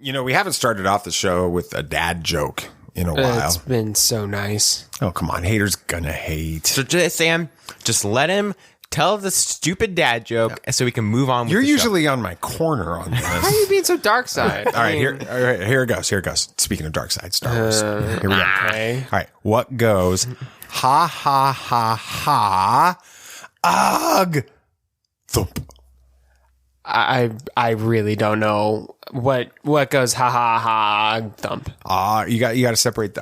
We haven't started off the show with a dad joke in a while. It's been so nice. Oh, come on. Haters gonna hate. So, Sam, just let him tell the stupid dad joke so we can move on with You're the usually on my corner on this. Why are you being so dark side? All right, here it goes. Here it goes. Speaking of dark side, Star Wars. Here we go. Okay. All right. What goes? Ha, ha, ha, ha. Ugh. Thump. I really don't know what goes ha ha ha thump. You got to separate the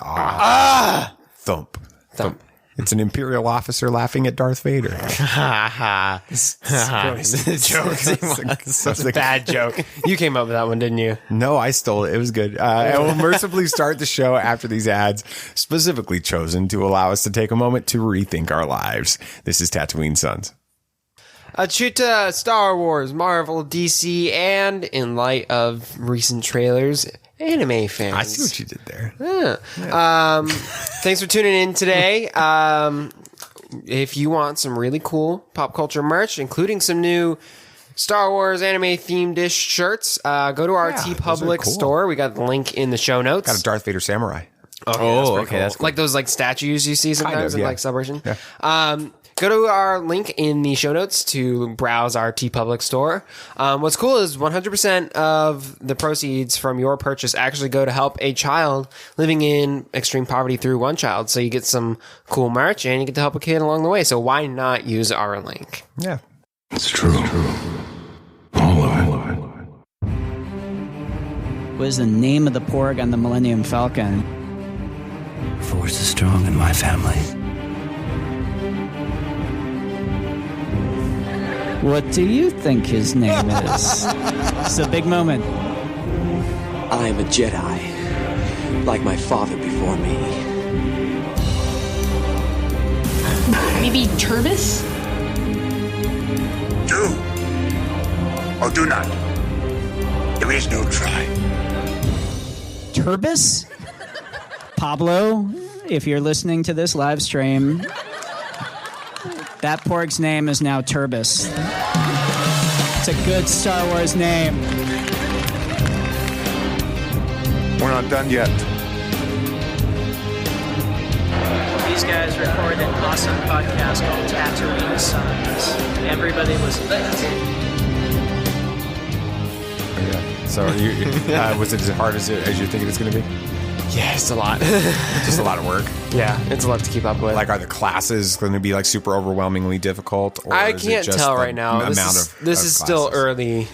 thump. Thump. It's an Imperial officer laughing at Darth Vader. It's a joke. That's a bad joke. You came up with that one, didn't you? No, I stole it. It was good. I will mercifully start the show after these ads, specifically chosen to allow us to take a moment to rethink our lives. This is Tatooine Sons. Chuta, Star Wars, Marvel, DC, and in light of recent trailers, anime fans. I see what you did there. Yeah. Thanks for tuning in today. If you want some really cool pop culture merch, including some new Star Wars anime themed-ish shirts, go to our TeePublic store. We got the link in the show notes. Got a Darth Vader samurai. Oh, okay. Cool. That's cool. Like those statues you see sometimes in Celebration. Yeah. Go to our link in the show notes to browse our TeePublic store. What's cool is 100% of the proceeds from your purchase actually go to help a child living in extreme poverty through One Child. So you get some cool merch and you get to help a kid along the way. So why not use our link? Yeah. It's true. All of it. What is the name of the porg on the Millennium Falcon? Force is strong in my family. What do you think his name is? It's a big moment. I am a Jedi, like my father before me. Maybe Turbis? Do or do not. There is no try. Turbis? Pablo, if you're listening to this live stream, that porg's name is now Turbis. It's a good Star Wars name. We're not done yet. These guys recorded an awesome podcast called Tatooine Sons. Everybody listen to that. So was it as hard as you think it's going to be? Yeah, it's a lot. Just a lot of work. Yeah, it's a lot to keep up with. Like, are the classes going to be super overwhelmingly difficult? Or I is it can't just tell the right now. This is still early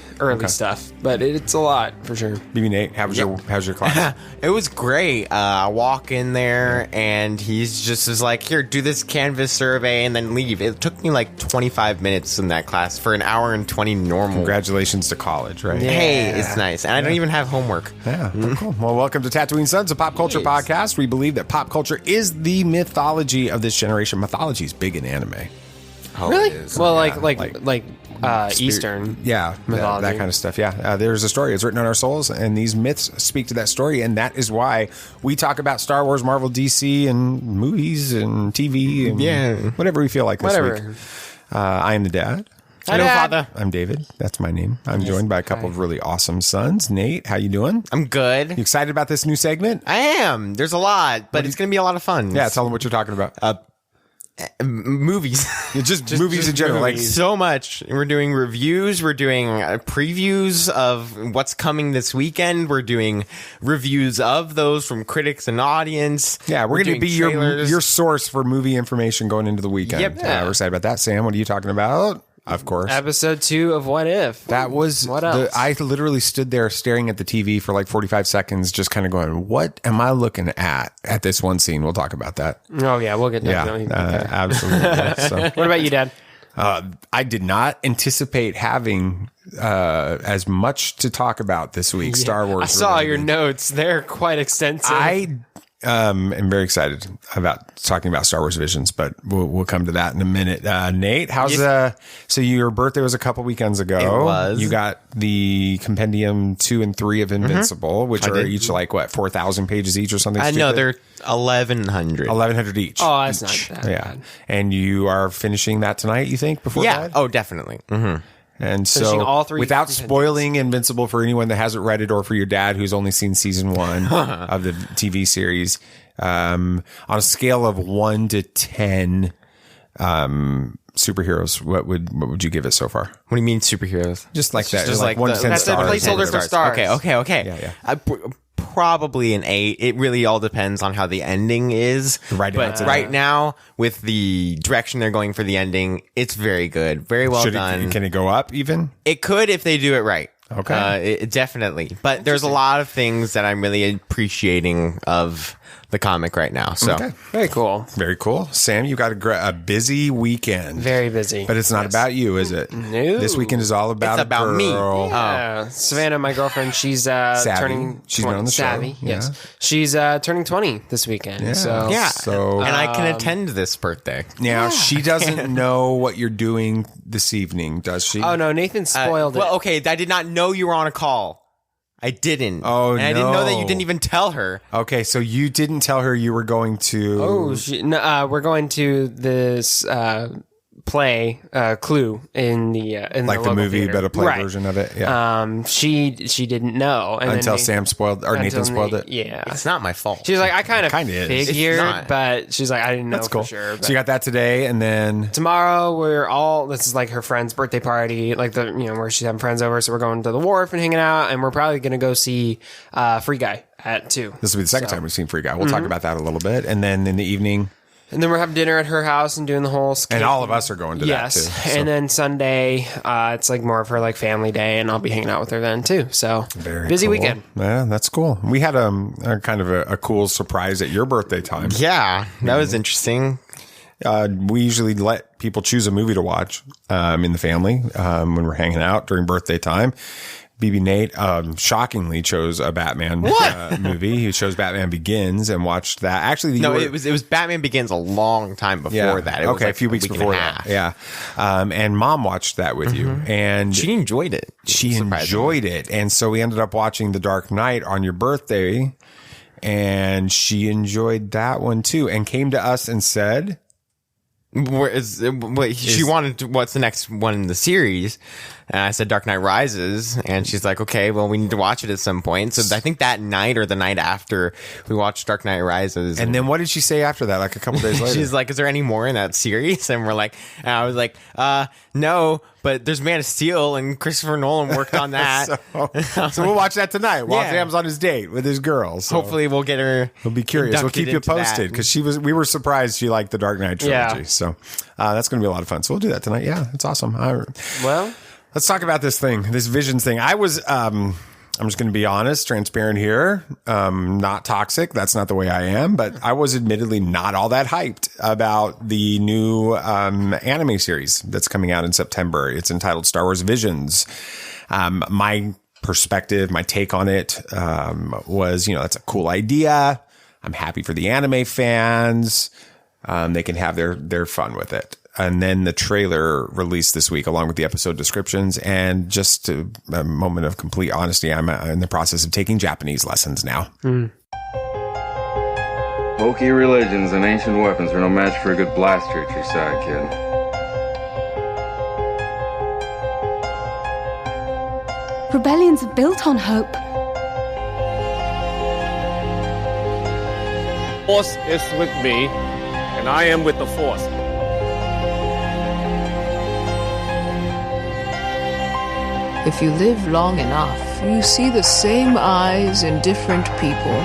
stuff, but it's a lot for sure. Maybe Nate, how's your class? It was great. I walk in there and he's just is like, here, do this Canvas survey and then leave. It took me 25 minutes in that class for an hour and 20 normal. Congratulations to college, right? Yeah. Hey, it's nice. And I don't even have homework. Yeah, cool. Well, welcome to Tatooine Sons, a pop culture podcast. We believe that pop culture is the mythology of this generation. Mythology is big in anime. Oh, really? it is. Well, Yeah, like Eastern. Yeah, mythology. that kind of stuff. Yeah, there's a story. It's written on our souls, and these myths speak to that story, and that is why we talk about Star Wars, Marvel, DC, and movies and TV and whatever we feel like this week. I am the dad. Hello, Father. I'm David. That's my name. I'm joined by a couple of really awesome sons. Nate, how you doing? I'm good. You excited about this new segment? I am. There's a lot, but it's going to be a lot of fun. Yeah, tell them what you're talking about. Movies. just movies in general. Like so much. We're doing reviews. We're doing previews of what's coming this weekend. We're doing reviews of those from critics and audience. Yeah, we're going to be your source for movie information going into the weekend. Yep. We're excited about that. Sam, what are you talking about? Of course. Episode 2 of What If. That was what else? I literally stood there staring at the TV for 45 seconds, just kind of going, what am I looking at this one scene? We'll talk about that. Oh, yeah, we'll get to that. Absolutely. So, what about you, Dad? I did not anticipate having as much to talk about this week. Yeah, Star Wars. I saw your notes. They're quite extensive. I am very excited about talking about Star Wars Visions, but we'll come to that in a minute. Nate, how's so your birthday was a couple weekends ago. It was. You got the Compendium 2 and 3 of Invincible, which are each 4,000 pages each or something. I know they're 1,100. 1,100 each. Oh, that's not that bad. And you are finishing that tonight, you think, before bed? Oh, definitely. Mm-hmm. And Finishing so, all three without compendiums. spoiling Invincible for anyone that hasn't read it, or for your dad who's only seen season 1 of the TV series, on a scale of 1 to 10 superheroes, what would you give it so far? What do you mean superheroes? Just like that, Just like 1 to 10 that's the stars. placeholder for stars. Okay. Yeah. Probably an 8. It really all depends on how the ending is. Right now, with the direction they're going for the ending, it's very good. Very well done. Can it go up even? It could if they do it right. Okay. Definitely. But there's a lot of things that I'm really appreciating of the comic right now. So Okay. Very cool. Very cool. Sam, you got a busy weekend. Very busy. But it's not about you, is it? No. This weekend is all about It's about me. girl. Savannah, my girlfriend, she's turning. She's 20, been on the show. Savvy, Yeah. yes. She's turning 20 this weekend. Yeah. So yeah. So- and I can attend this birthday. Now, she doesn't know what you're doing this evening, does she? Oh no, Nathan spoiled it. Well, okay, I did not know you were on a call. I didn't. Oh, and I didn't know that you no. didn't even tell her. Okay, so you didn't tell her you were going to... we're going to this play Clue in the like the local movie, theater. but a play Right. version of it. Yeah. She didn't know and Until then Sam spoiled, or Nathan spoiled it. Yeah, It's not my fault. she's like, I kind of is. figured, It's not. but she's like, I didn't know That's cool. for sure. So you got that today, and then... Tomorrow this is like her friend's birthday party, like where she's having friends over. So we're going to the wharf and hanging out, and we're probably gonna go see Free Guy at 2. This will be the second time we've seen Free Guy. We'll talk about that a little bit. And then in the evening... And then we're having dinner at her house and doing the whole And all of us are going to that, too. So. And then Sunday, it's like more of her like family day, and I'll be hanging out with her then too. So Very busy cool. weekend. Yeah, that's cool. We had a kind of a cool surprise at your birthday time. Yeah, that was interesting. We usually let people choose a movie to watch in the family when we're hanging out during birthday time. BB Nate shockingly chose a Batman movie. He chose Batman Begins and watched that. Actually, it was Batman Begins a long time before that. It was like a few weeks before that. Yeah, and Mom watched that with you, and she enjoyed it. She enjoyed it, and so we ended up watching The Dark Knight on your birthday, and she enjoyed that one too, and came to us and said, She wanted to, what's the next one in the series? And I said Dark Knight Rises, and she's like, okay, well, we need to watch it at some point. So I think that night or the night after, we watched Dark Knight Rises. And then what did she say after that? Like a couple days later, she's like, is there any more in that series? And I was like, no, but there's Man of Steel, and Christopher Nolan worked on that. so we'll watch that tonight while Sam's on his date with his girl. So hopefully we'll get her. We'll be curious. We'll keep you posted, because we were surprised she liked the Dark Knight trilogy. Yeah. So that's going to be a lot of fun. So we'll do that tonight. Yeah, it's awesome. Well, let's talk about this Visions thing. I was, I'm just going to be honest, transparent here. Not toxic. That's not the way I am, but I was admittedly not all that hyped about the new anime series that's coming out in September. It's entitled Star Wars Visions. My perspective, my take on it was, that's a cool idea. I'm happy for the anime fans. They can have their fun with it. And then the trailer released this week along with the episode descriptions. And just a moment of complete honesty, I'm in the process of taking Japanese lessons now. Bulky religions and ancient weapons are no match for a good blaster at your side, kid. Rebellions are built on hope. Force is with me, and I am with the Force. If you live long enough, you see the same eyes in different people.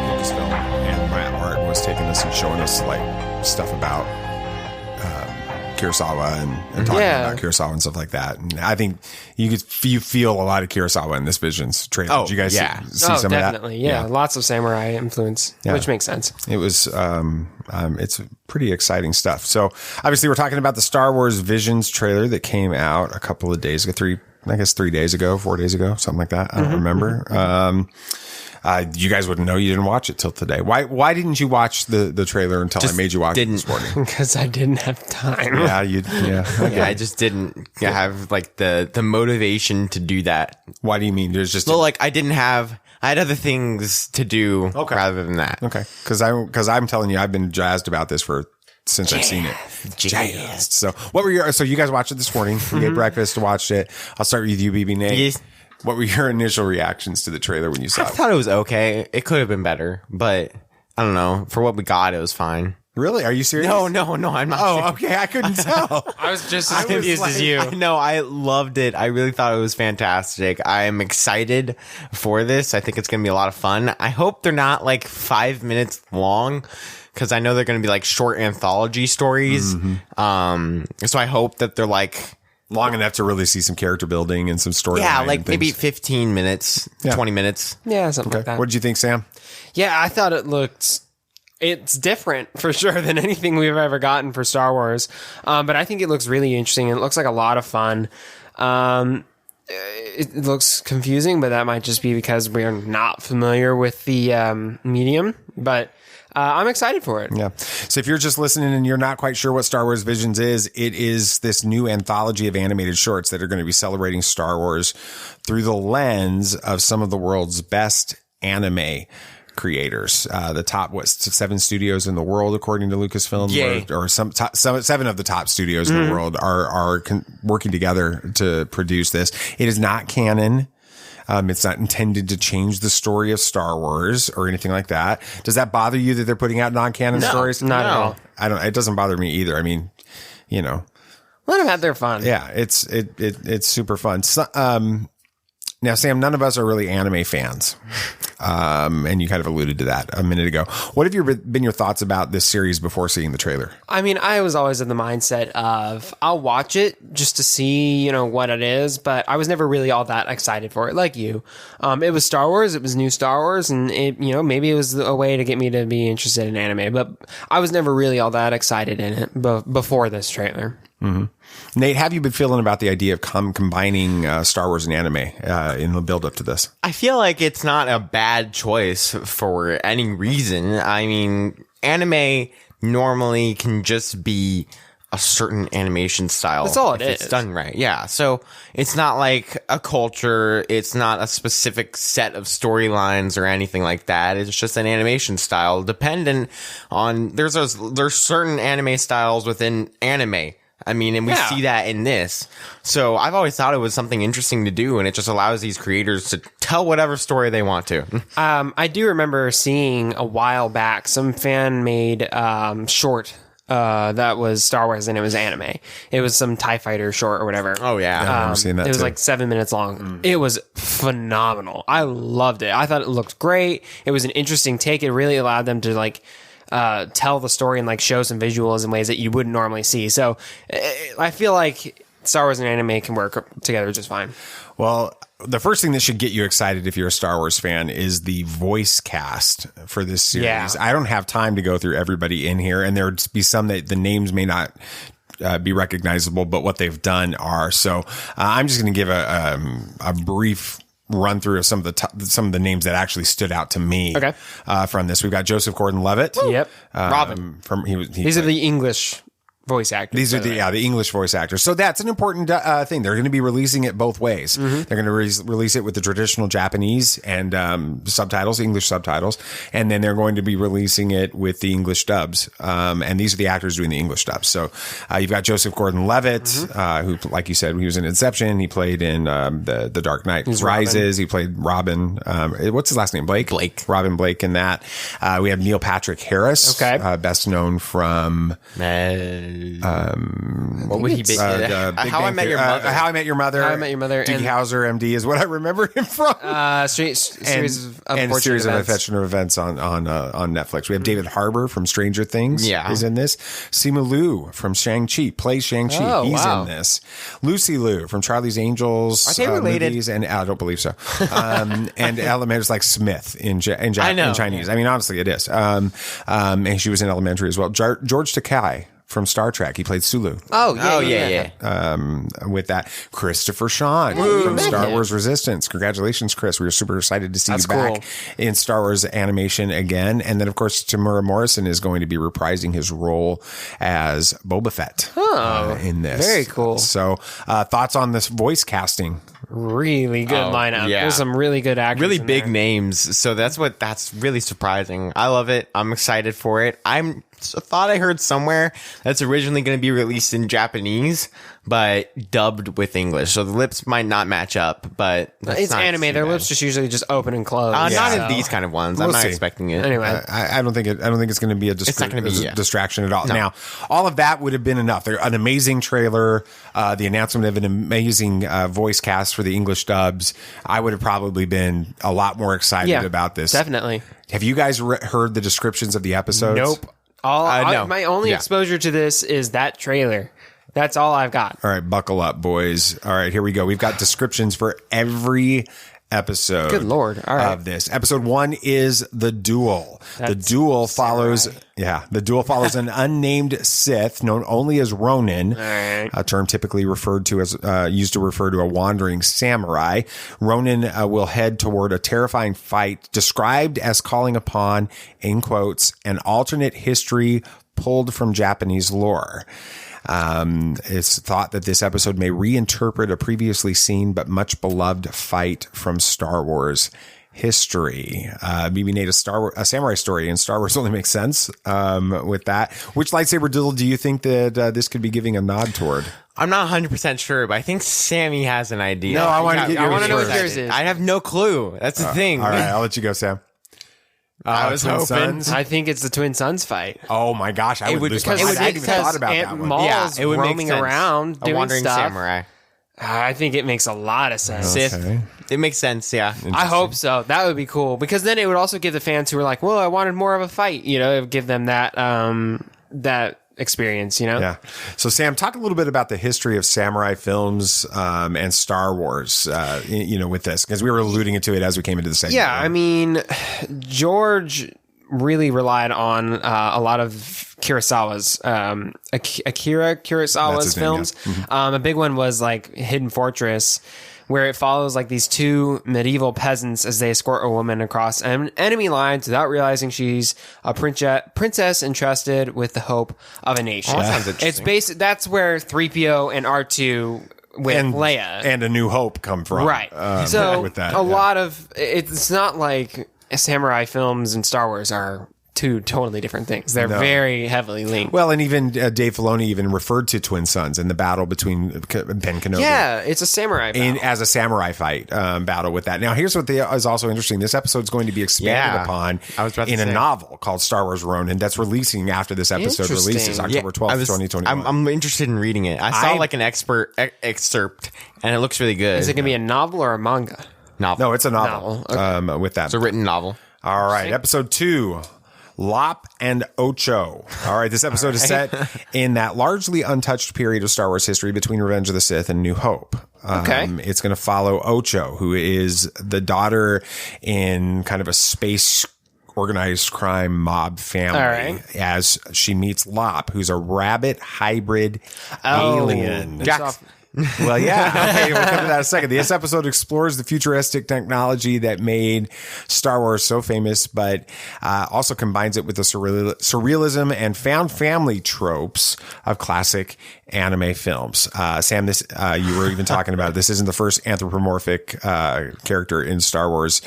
Lucasfilm and Matt Art was taking us and showing us like stuff about Kurosawa and talking about Kurosawa and stuff like that. And I think you feel a lot of Kurosawa in this Visions trailer. Oh, did you guys see some definitely, of that? yeah. Lots of samurai influence, which makes sense. It was, it's pretty exciting stuff. So obviously we're talking about the Star Wars Visions trailer that came out a couple of days ago, 4 days ago, something like that. I don't remember. You guys wouldn't know. You didn't watch it till today. Why didn't you watch the trailer until I made you watch it this morning? Because I didn't have time. Okay. I just didn't have like the motivation to do that. Why do you mean? There's just I had other things to do rather than that. Okay. Because I'm telling you, I've been jazzed about this for since I've seen it. Jazzed. So so you guys watched it this morning. We ate breakfast, watched it. I'll start with you, BB Nate. Yes. What were your initial reactions to the trailer when you saw I it? thought it was okay. It could have been better, but I don't know. For what we got, it was fine. Really? Are you serious? No, I'm not. Oh, okay. I couldn't tell. I was just as confused as you. No, I loved it. I really thought it was fantastic. I'm excited for this. I think it's going to be a lot of fun. I hope they're not like 5 minutes long, because I know they're going to be like short anthology stories. So I hope that they're like long enough to really see some character building and some story. Yeah, like maybe 15 minutes, 20 minutes. Yeah, something like that. What did you think, Sam? Yeah, I thought it's different for sure than anything we've ever gotten for Star Wars. But I think it looks really interesting. It looks like a lot of fun. It looks confusing, but that might just be because we're not familiar with the medium. But I'm excited for it. Yeah. So if you're just listening and you're not quite sure what Star Wars Visions is, it is this new anthology of animated shorts that are going to be celebrating Star Wars through the lens of some of the world's best anime creators. The top 7 studios in the world, according to Lucasfilm, or some 7 of the top studios in the world are working together to produce this. It is not canon. It's not intended to change the story of Star Wars or anything like that. Does that bother you that they're putting out non-canon stories? Not at all. It doesn't bother me either. I mean, let them have their fun. Yeah, it's super fun. So, now, Sam, none of us are really anime fans. And you kind of alluded to that a minute ago. What have been your thoughts about this series before seeing the trailer? I mean, I was always in the mindset of I'll watch it just to see, what it is, but I was never really all that excited for it, like you. It was Star Wars, it was new Star Wars, and it, maybe it was a way to get me to be interested in anime, but I was never really all that excited in it before this trailer. Mm-hmm. Nate, how have you been feeling about the idea of combining Star Wars and anime in the build up to this? I feel like it's not a bad choice for any reason. I mean, anime normally can just be a certain animation style. That's all it is. It's done right. Yeah. So it's not like a culture. It's not a specific set of storylines or anything like that. It's just an animation style dependent on there's certain anime styles within anime. I mean, and we see that in this. So I've always thought it was something interesting to do, and it just allows these creators to tell whatever story they want to. I do remember seeing a while back some fan-made short that was Star Wars, and it was anime. It was some TIE Fighter short or whatever. Oh, yeah. I remember seeing that It was too. like 7 minutes long. It was phenomenal. I loved it. I thought it looked great. It was an interesting take. It really allowed them to tell the story and show some visuals in ways that you wouldn't normally see. So I feel like Star Wars and anime can work together just fine. Well, the first thing that should get you excited if you're a Star Wars fan is the voice cast for this series. Yeah. I don't have time to go through everybody in here, and there'd be some that the names may not be recognizable, but what they've done are. So I'm just going to give a brief run through of some of the names that actually stood out to me. Okay. From this, we've got Joseph Gordon-Levitt. Yep. Robin. These are the English voice actors. These are the English voice actors. So that's an important thing. They're going to be releasing it both ways. They're going to release it with the traditional Japanese and subtitles, English subtitles, and then they're going to be releasing it with the English dubs. And these are the actors doing the English dubs. So you've got Joseph Gordon-Levitt, who, like you said, he was in Inception. He played in the Dark Knight Rises. Robin. He played Robin. What's his last name? Blake. Robin Blake in that. We have Neil Patrick Harris. Okay. Best known from what would he be? How I Met Your Mother. How I Met Your Mother. Doogie Howser, MD, is what I remember him from. Series of unfortunate events on Netflix. We have David Harbour from Stranger Things. Yeah, is in this. Simu Liu from Shang-Chi plays Shang-Chi. He's in this. Lucy Liu from Charlie's Angels. Are they related? Movies, and I don't believe so. And Elementar's like Smith in Chinese. I mean, honestly, it is. And she was in Elementary as well. George Takei from Star Trek. He played Sulu. Yeah. With that, Christopher Sean from Star Wars Resistance. Congratulations, Chris. We were super excited to see you back in Star Wars animation again. And then, of course, Tamura Morrison is going to be reprising his role as Boba Fett in this. Very cool. So, thoughts on this voice casting? Really good lineup. Yeah. There's some really good actors. Really big names. So that's really surprising. I love it. I'm excited for it. I'm thought I heard somewhere that's originally going to be released in Japanese, but dubbed with English. So the lips might not match up, but it's anime. Their lips just usually just open and close. Not in these kind of ones. I'm not expecting it. Anyway, I don't think it's going to be a distraction at all. No. Now, all of that would have been enough. They're an amazing trailer, the announcement of an amazing voice cast for the English dubs. I would have probably been a lot more excited about this. Definitely. Have you guys heard the descriptions of the episodes? Nope. My only exposure to this is that trailer. That's all I've got. All right, buckle up, boys. All right, here we go. We've got descriptions for every episode. Good Lord. All right. Of this. Episode 1 is The Duel. The duel follows an unnamed Sith known only as Ronin, a term typically referred to as used to refer to a wandering samurai. Ronin will head toward a terrifying fight described as calling upon, in quotes, an alternate history pulled from Japanese lore. It's thought that this episode may reinterpret a previously seen but much beloved fight from Star Wars history. BB Nate, a samurai story in Star Wars only makes sense with that. Which lightsaber duel do you think that this could be giving a nod toward? I'm not 100% sure, but I think Sammy has an idea. No, I want to know what yours is. I have no clue. That's the thing. All right, I'll let you go, Sam. I was hoping. Sons? I think it's the Twin Sons fight. Oh my gosh, I would lose my mind. I hadn't even thought about that one. Yeah, it would roaming around doing a wandering stuff. samurai. I think it makes a lot of sense. Okay. It makes sense, yeah. I hope so. That would be cool because then it would also give the fans who are like, "Well, I wanted more of a fight," it would give them that that experience, Yeah. So, Sam, talk a little bit about the history of samurai films and Star Wars, with this, because we were alluding to it as we came into the segment. Yeah, I mean, George really relied on a lot of Kurosawa's, Akira Kurosawa's films. Name, yes. Mm-hmm. A big one was like Hidden Fortress, where it follows like these two medieval peasants as they escort a woman across enemy lines without realizing she's a princess entrusted with the hope of a nation. Oh, that sounds interesting. It's that's where 3PO and R2 with Leia and A New Hope come from. Right. So with that, lot of it's not like samurai films and Star Wars are two totally different things. They're very heavily linked. Well, and even Dave Filoni even referred to Twin Sons in the battle between Ben Kenobi. Yeah, it's a samurai battle. As a samurai fight battle with that. Now, here's what is also interesting. This episode is going to be expanded upon in a novel called Star Wars Ronin that's releasing after this episode releases, October 12th, 2021. I'm interested in reading it. I saw like an excerpt, and it looks really good. Is it going to be a novel or a manga? Novel. No, it's a novel. Okay. With that. It's a written novel. All right, episode 2. Lop and Ocho. All right, this episode is set in that largely untouched period of Star Wars history between Revenge of the Sith and New Hope. It's going to follow Ocho, who is the daughter in kind of a space organized crime mob family, as she meets Lop, who's a rabbit hybrid alien. Well, yeah. Okay, we'll come to that in a second. This episode explores the futuristic technology that made Star Wars so famous, but also combines it with the surrealism and found family tropes of classic anime films. Sam, this you were even talking about it. This isn't the first anthropomorphic character in Star Wars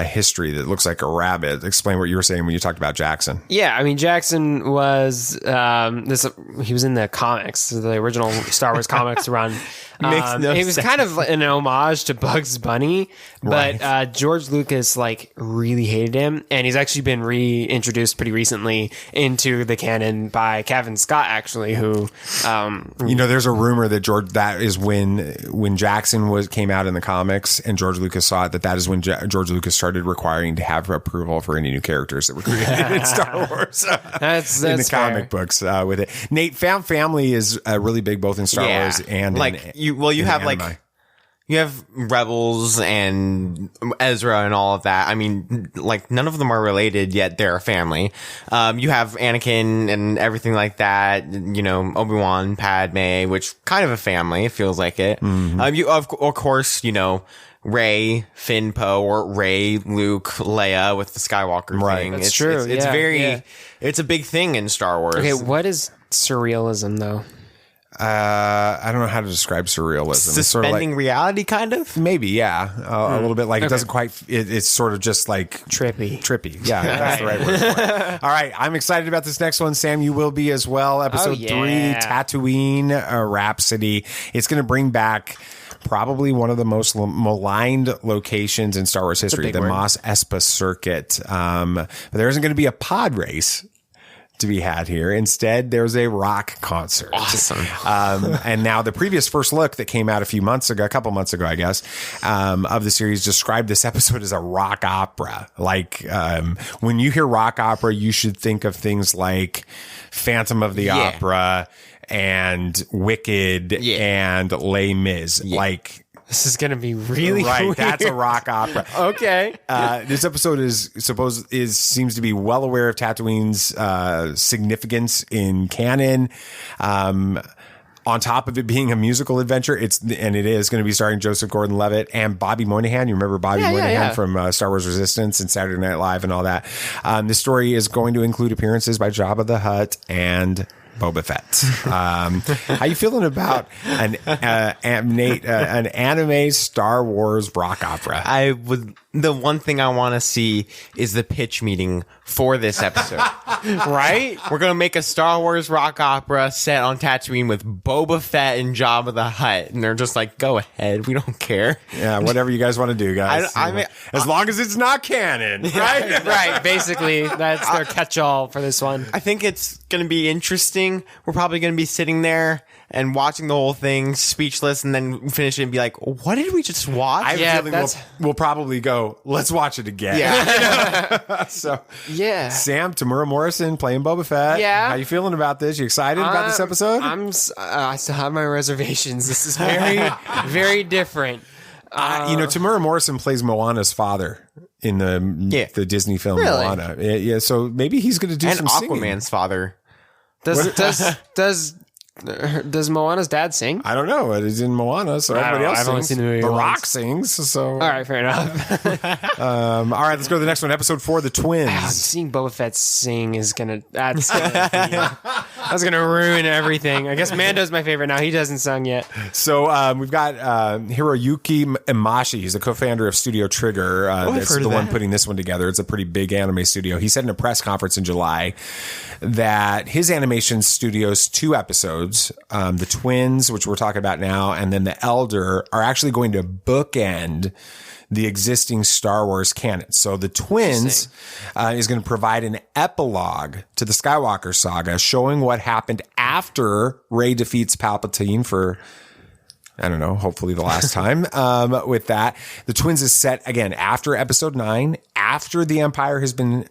history that looks like a rabbit. Explain what you were saying when you talked about Jackson. Yeah, I mean, Jackson was he was in the comics, the original Star Wars comics run. He was kind of an homage to Bugs Bunny, but George Lucas really hated him, and he's actually been reintroduced pretty recently into the canon by Kevin Scott, actually, who there's a rumor that that is when Jackson came out in the comics and George Lucas saw it, that is when George Lucas started requiring to have approval for any new characters that were created in Star Wars. That's in the fair. comic books with it. Nate, found family is really big both in Star Wars and you have Rebels and Ezra and all of that. I mean, none of them are related, yet they're a family. You have Anakin and everything like that, Obi-Wan, Padme, which kind of a family, it feels like it. Mm-hmm. You, of course, Rey, Finn, Poe, or Rey, Luke, Leia with the Skywalker thing. That's true. It's it's a big thing in Star Wars. Okay, what is surrealism, though? I don't know how to describe surrealism. Suspending sort of like, reality, kind of? Maybe, yeah. A little bit like it doesn't quite, it's sort of just like trippy. Yeah, that's the right word for it. All right, I'm excited about this next one. Sam, you will be as well. Episode 3, Tatooine Rhapsody. It's going to bring back probably one of the most maligned locations in Star Wars history, the Mos Espa Circuit. But there isn't going to be a pod race to be had here. Instead, there's a rock concert. Awesome. And now the previous first look that came out a couple months ago, I guess, of the series described this episode as a rock opera. Like, when you hear rock opera, you should think of things like Phantom of the Opera and Wicked and Les Mis. Like, this is going to be really weird. That's a rock opera. Okay. This episode seems to be well aware of Tatooine's significance in canon. On top of it being a musical adventure, it is going to be starring Joseph Gordon-Levitt and Bobby Moynihan. You remember Bobby Moynihan from Star Wars Resistance and Saturday Night Live and all that. This story is going to include appearances by Jabba the Hutt and Boba Fett. How you feeling about an anime Star Wars rock opera? The one thing I want to see is the pitch meeting for this episode. Right? We're going to make a Star Wars rock opera set on Tatooine with Boba Fett and Jabba the Hutt. And they're just like, go ahead. We don't care. Yeah, whatever you guys want to do, guys. As long as it's not canon. Right? Right. Basically, that's their catch-all for this one. I think it's going to be interesting. We're probably going to be sitting there and watching the whole thing speechless and then finish it and be like, what did we just watch? I have a feeling we'll probably go, let's watch it again. Yeah. So, Sam, Tamura Morrison playing Boba Fett. Yeah. How you feeling about this? You excited about this episode? I still have my reservations. This is very, very different. Tamura Morrison plays Moana's father in the Disney film Moana. Yeah, so maybe he's going to do some singing. And Aquaman's father. Does Moana's dad sing? I don't know. It is in Moana, so everybody else sings. I've only seen the movie once. Rock sings. So all right, fair enough. all right, let's go to the next one. Episode 4, The Twins. Seeing Boba Fett sing is that's gonna ruin everything. I guess Mando's my favorite now. He hasn't sung yet. So we've got Hiroyuki Imaishi. He's the co-founder of Studio Trigger. That's the one putting this one together. It's a pretty big anime studio. He said in a press conference in July that his animation studio's 2 episodes, The Twins, which we're talking about now, and then The Elder, are actually going to bookend the existing Star Wars canon. So The Twins is going to provide an epilogue to the Skywalker saga, showing what happened after Rey defeats Palpatine for, I don't know, hopefully the last time with that. The Twins is set, again, after Episode 9, after the Empire has been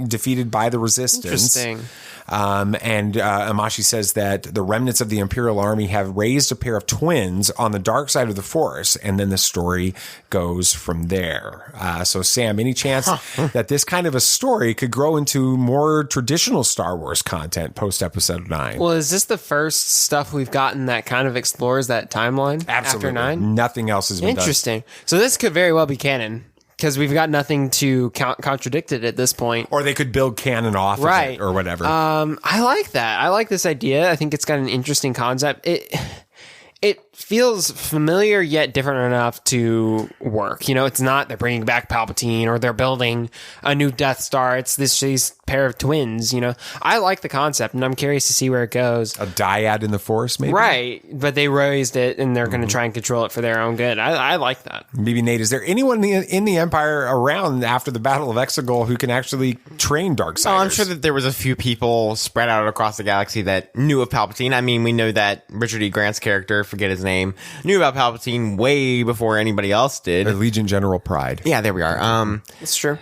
defeated by the Resistance. Interesting. And Imaishi says that the remnants of the Imperial Army have raised a pair of twins on the dark side of the Force, and then the story goes from there. So, Sam, any chance that this kind of a story could grow into more traditional Star Wars content post Episode 9? Well, is this the first stuff we've gotten that kind of explores that timeline? Absolutely. After 9? Nothing else has been Interesting. So this could very well be canon, because we've got nothing to contradict it at this point. Or they could build canon off of it or whatever. I like that. I like this idea. I think it's got an interesting concept. It feels familiar yet different enough to work. You know, it's not they're bringing back Palpatine or they're building a new Death Star. It's these pair of twins, you know. I like the concept, and I'm curious to see where it goes. A dyad in the Force, maybe? Right, but they raised it, and they're going to try and control it for their own good. I like that. Maybe, Nate, is there anyone in the Empire around after the Battle of Exegol who can actually train Darksiders? Oh, I'm sure that there was a few people spread out across the galaxy that knew of Palpatine. I mean, we know that Richard E. Grant's character, forget his name, knew about Palpatine way before anybody else did. Legion General Pride. Yeah, there we are. That's true.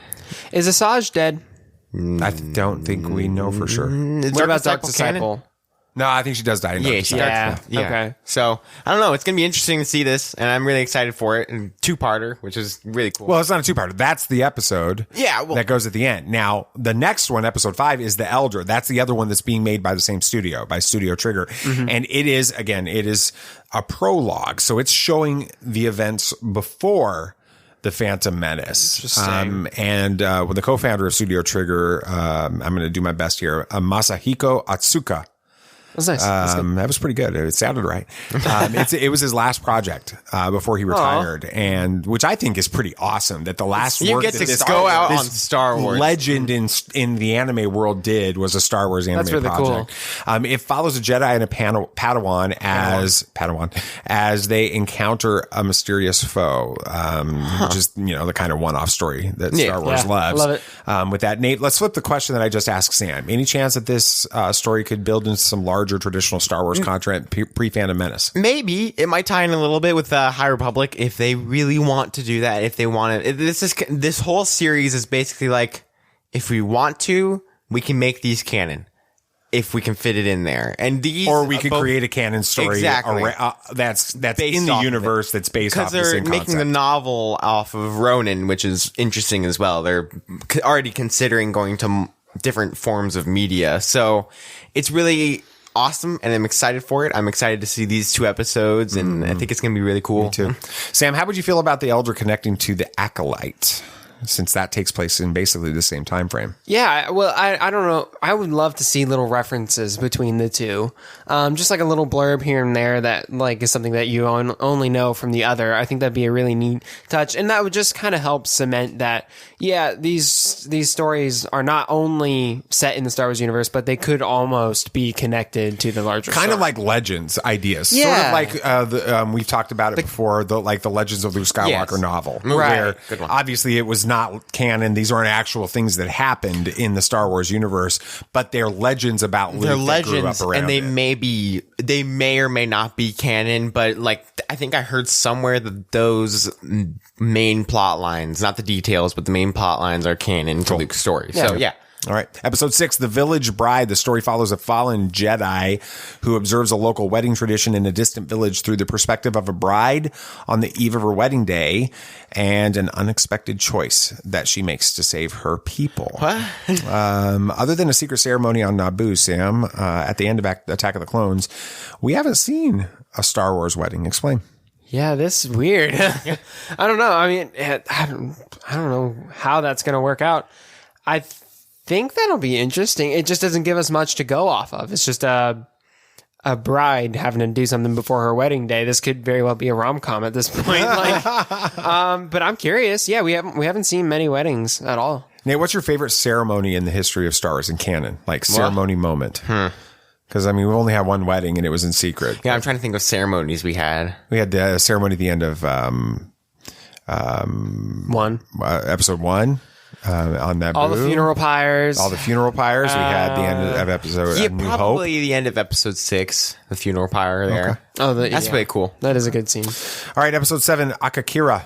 Is Asajj dead? I don't think we know for sure. What about Dark Disciple? No, I think she does die in Dark Disciple. Yeah. Okay. So, I don't know. It's going to be interesting to see this, and I'm really excited for it. And 2-parter, which is really cool. Well, it's not a 2-parter. That's the episode that goes at the end. Now, the next one, episode 5, is The Elder. That's the other one that's being made by the same studio, by Studio Trigger. Mm-hmm. And it is a prologue. So it's showing the events before the Phantom Menace. And with the co-founder of Studio Trigger, I'm going to do my best here, Masahiko Atsuka, That's nice. That was pretty good. It sounded right. It was his last project before he retired, and which I think is pretty awesome. That the last you work get that to go out on Star Wars legend in the anime world did was a Star Wars anime really project. Cool. It follows a Jedi and a Padawan as they encounter a mysterious foe, which is the kind of one-off story that Star Wars loves. Love it. With that, Nate, let's flip the question that I just asked Sam. Any chance that this story could build into some larger traditional Star Wars content pre-Phantom Menace? Maybe it might tie in a little bit with High Republic if they really want to do that. If they want to, this whole series is basically like, if we want to, we can make these canon. If we can fit it in there, and or we could create a canon story exactly that's in the universe that's based off the same concept. Because they're making the novel off of Ronin, which is interesting as well. They're already considering going to different forms of media, so it's really awesome, and I'm excited for it. I'm excited to see these 2 episodes, and I think it's going to be really cool. Me too. Sam, how would you feel about the Elder connecting to the Acolyte, since that takes place in basically the same time frame? Yeah, well, I don't know. I would love to see little references between the two. Just like a little blurb here and there that like is something that you only know from the other. I think that'd be a really neat touch. And that would just kind of help cement that, yeah, these stories are not only set in the Star Wars universe, but they could almost be connected to the larger kind story. of like Legends ideas. Yeah. Sort of like we've talked about it before, the Legends of Luke Skywalker novel. Right. Where obviously it was not canon. These aren't actual things that happened in the Star Wars universe, but they're legends about Luke. They're that grew legends, up around and they it. may or may not be canon, but like I think I heard somewhere that those main plot lines, not the details, but the main plot lines are canon to Luke's story. So yeah. All right. Episode 6, The Village Bride. The story follows a fallen Jedi who observes a local wedding tradition in a distant village through the perspective of a bride on the eve of her wedding day and an unexpected choice that she makes to save her people. What? Other than a secret ceremony on Naboo, Sam, at the end of Attack of the Clones, we haven't seen a Star Wars wedding. Explain. Yeah, this is weird. I don't know. I mean, I don't know how that's going to work out. I think that'll be interesting. It just doesn't give us much to go off of. It's just a bride having to do something before her wedding day. This could very well be a rom-com at this point. But I'm curious. Yeah, we haven't seen many weddings at all. Nate, what's your favorite ceremony in the history of Star Wars and canon? Like ceremony moment. Because, I mean, we only had one wedding and it was in secret. Yeah, I'm trying to think of ceremonies we had. We had the ceremony at the end of episode 1. On Naboo. All the funeral pyres. We had the end of episode New Hope. Probably the end of episode 6, the funeral pyre there. Okay. Oh, that's pretty cool. That is a good scene. All right, episode 7, Akakira.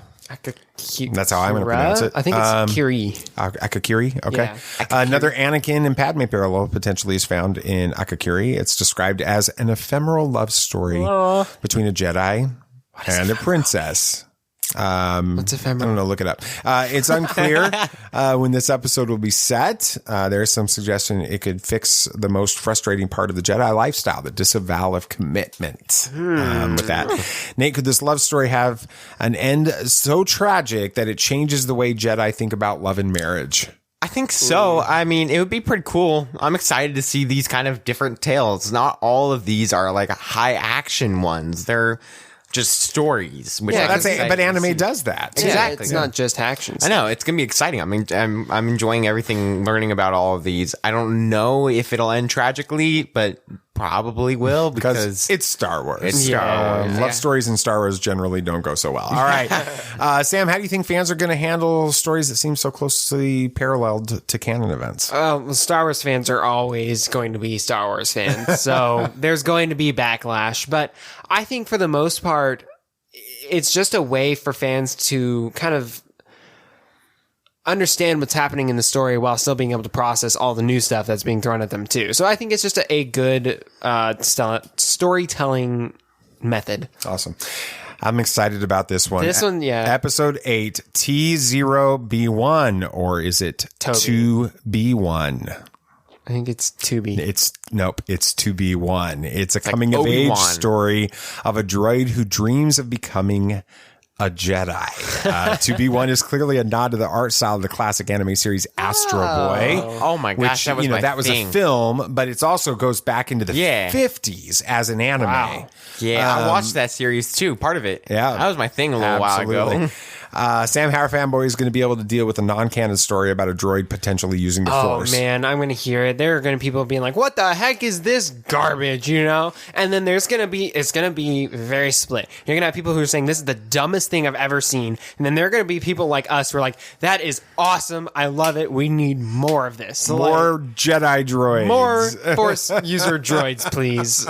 That's how I'm going to pronounce it. I think it's Kiri. Akakiri? Okay. Yeah. Another Anakin and Padme parallel potentially is found in Akakiri. It's described as an ephemeral love story between a Jedi and a princess. What's ephemeral? I don't know. Look it up. It's unclear when this episode will be set. There's some suggestion it could fix the most frustrating part of the Jedi lifestyle, the disavowal of commitment. With that, Nate, could this love story have an end so tragic that it changes the way Jedi think about love and marriage? I think so. I mean, it would be pretty cool. I'm excited to see these kind of different tales. Not all of these are like high action ones. They're just stories. Which but anime does that. Exactly. It's not just actions. I know. It's going to be exciting. I mean, I'm enjoying everything, learning about all of these. I don't know if it'll end tragically, but probably will because it's Star Wars. It's Star Wars. Love stories in Star Wars generally don't go so well. All right. Sam, how do you think fans are going to handle stories that seem so closely paralleled to canon events? Star Wars fans are always going to be Star Wars fans. So there's going to be backlash. But I think for the most part, it's just a way for fans to kind of understand what's happening in the story while still being able to process all the new stuff that's being thrown at them too. So I think it's just a good storytelling method. Awesome. I'm excited about this one. Yeah. Episode 8, T0B1, or is it Toby. 2B1? I think it's 2B. It's 2B1. It's a coming of age story of a droid who dreams of becoming a Jedi. 2B1 is clearly a nod to the art style of the classic anime series Astro Boy. Oh my gosh, which, that was a film, but it also goes back into the 50s as an anime. Wow. Yeah, I watched that series too, part of it. Yeah. That was my thing a little while ago. Sam Howard Fanboy is going to be able to deal with a non-canon story about a droid potentially using the Force. Oh man, I'm going to hear it. There are going to be people being like, "What the heck is this garbage?" And then it's going to be very split. You're going to have people who are saying this is the dumbest thing I've ever seen, and then there are going to be people like us who are like, "That is awesome. I love it. We need more of this. So more Jedi droids. More Force user droids, please."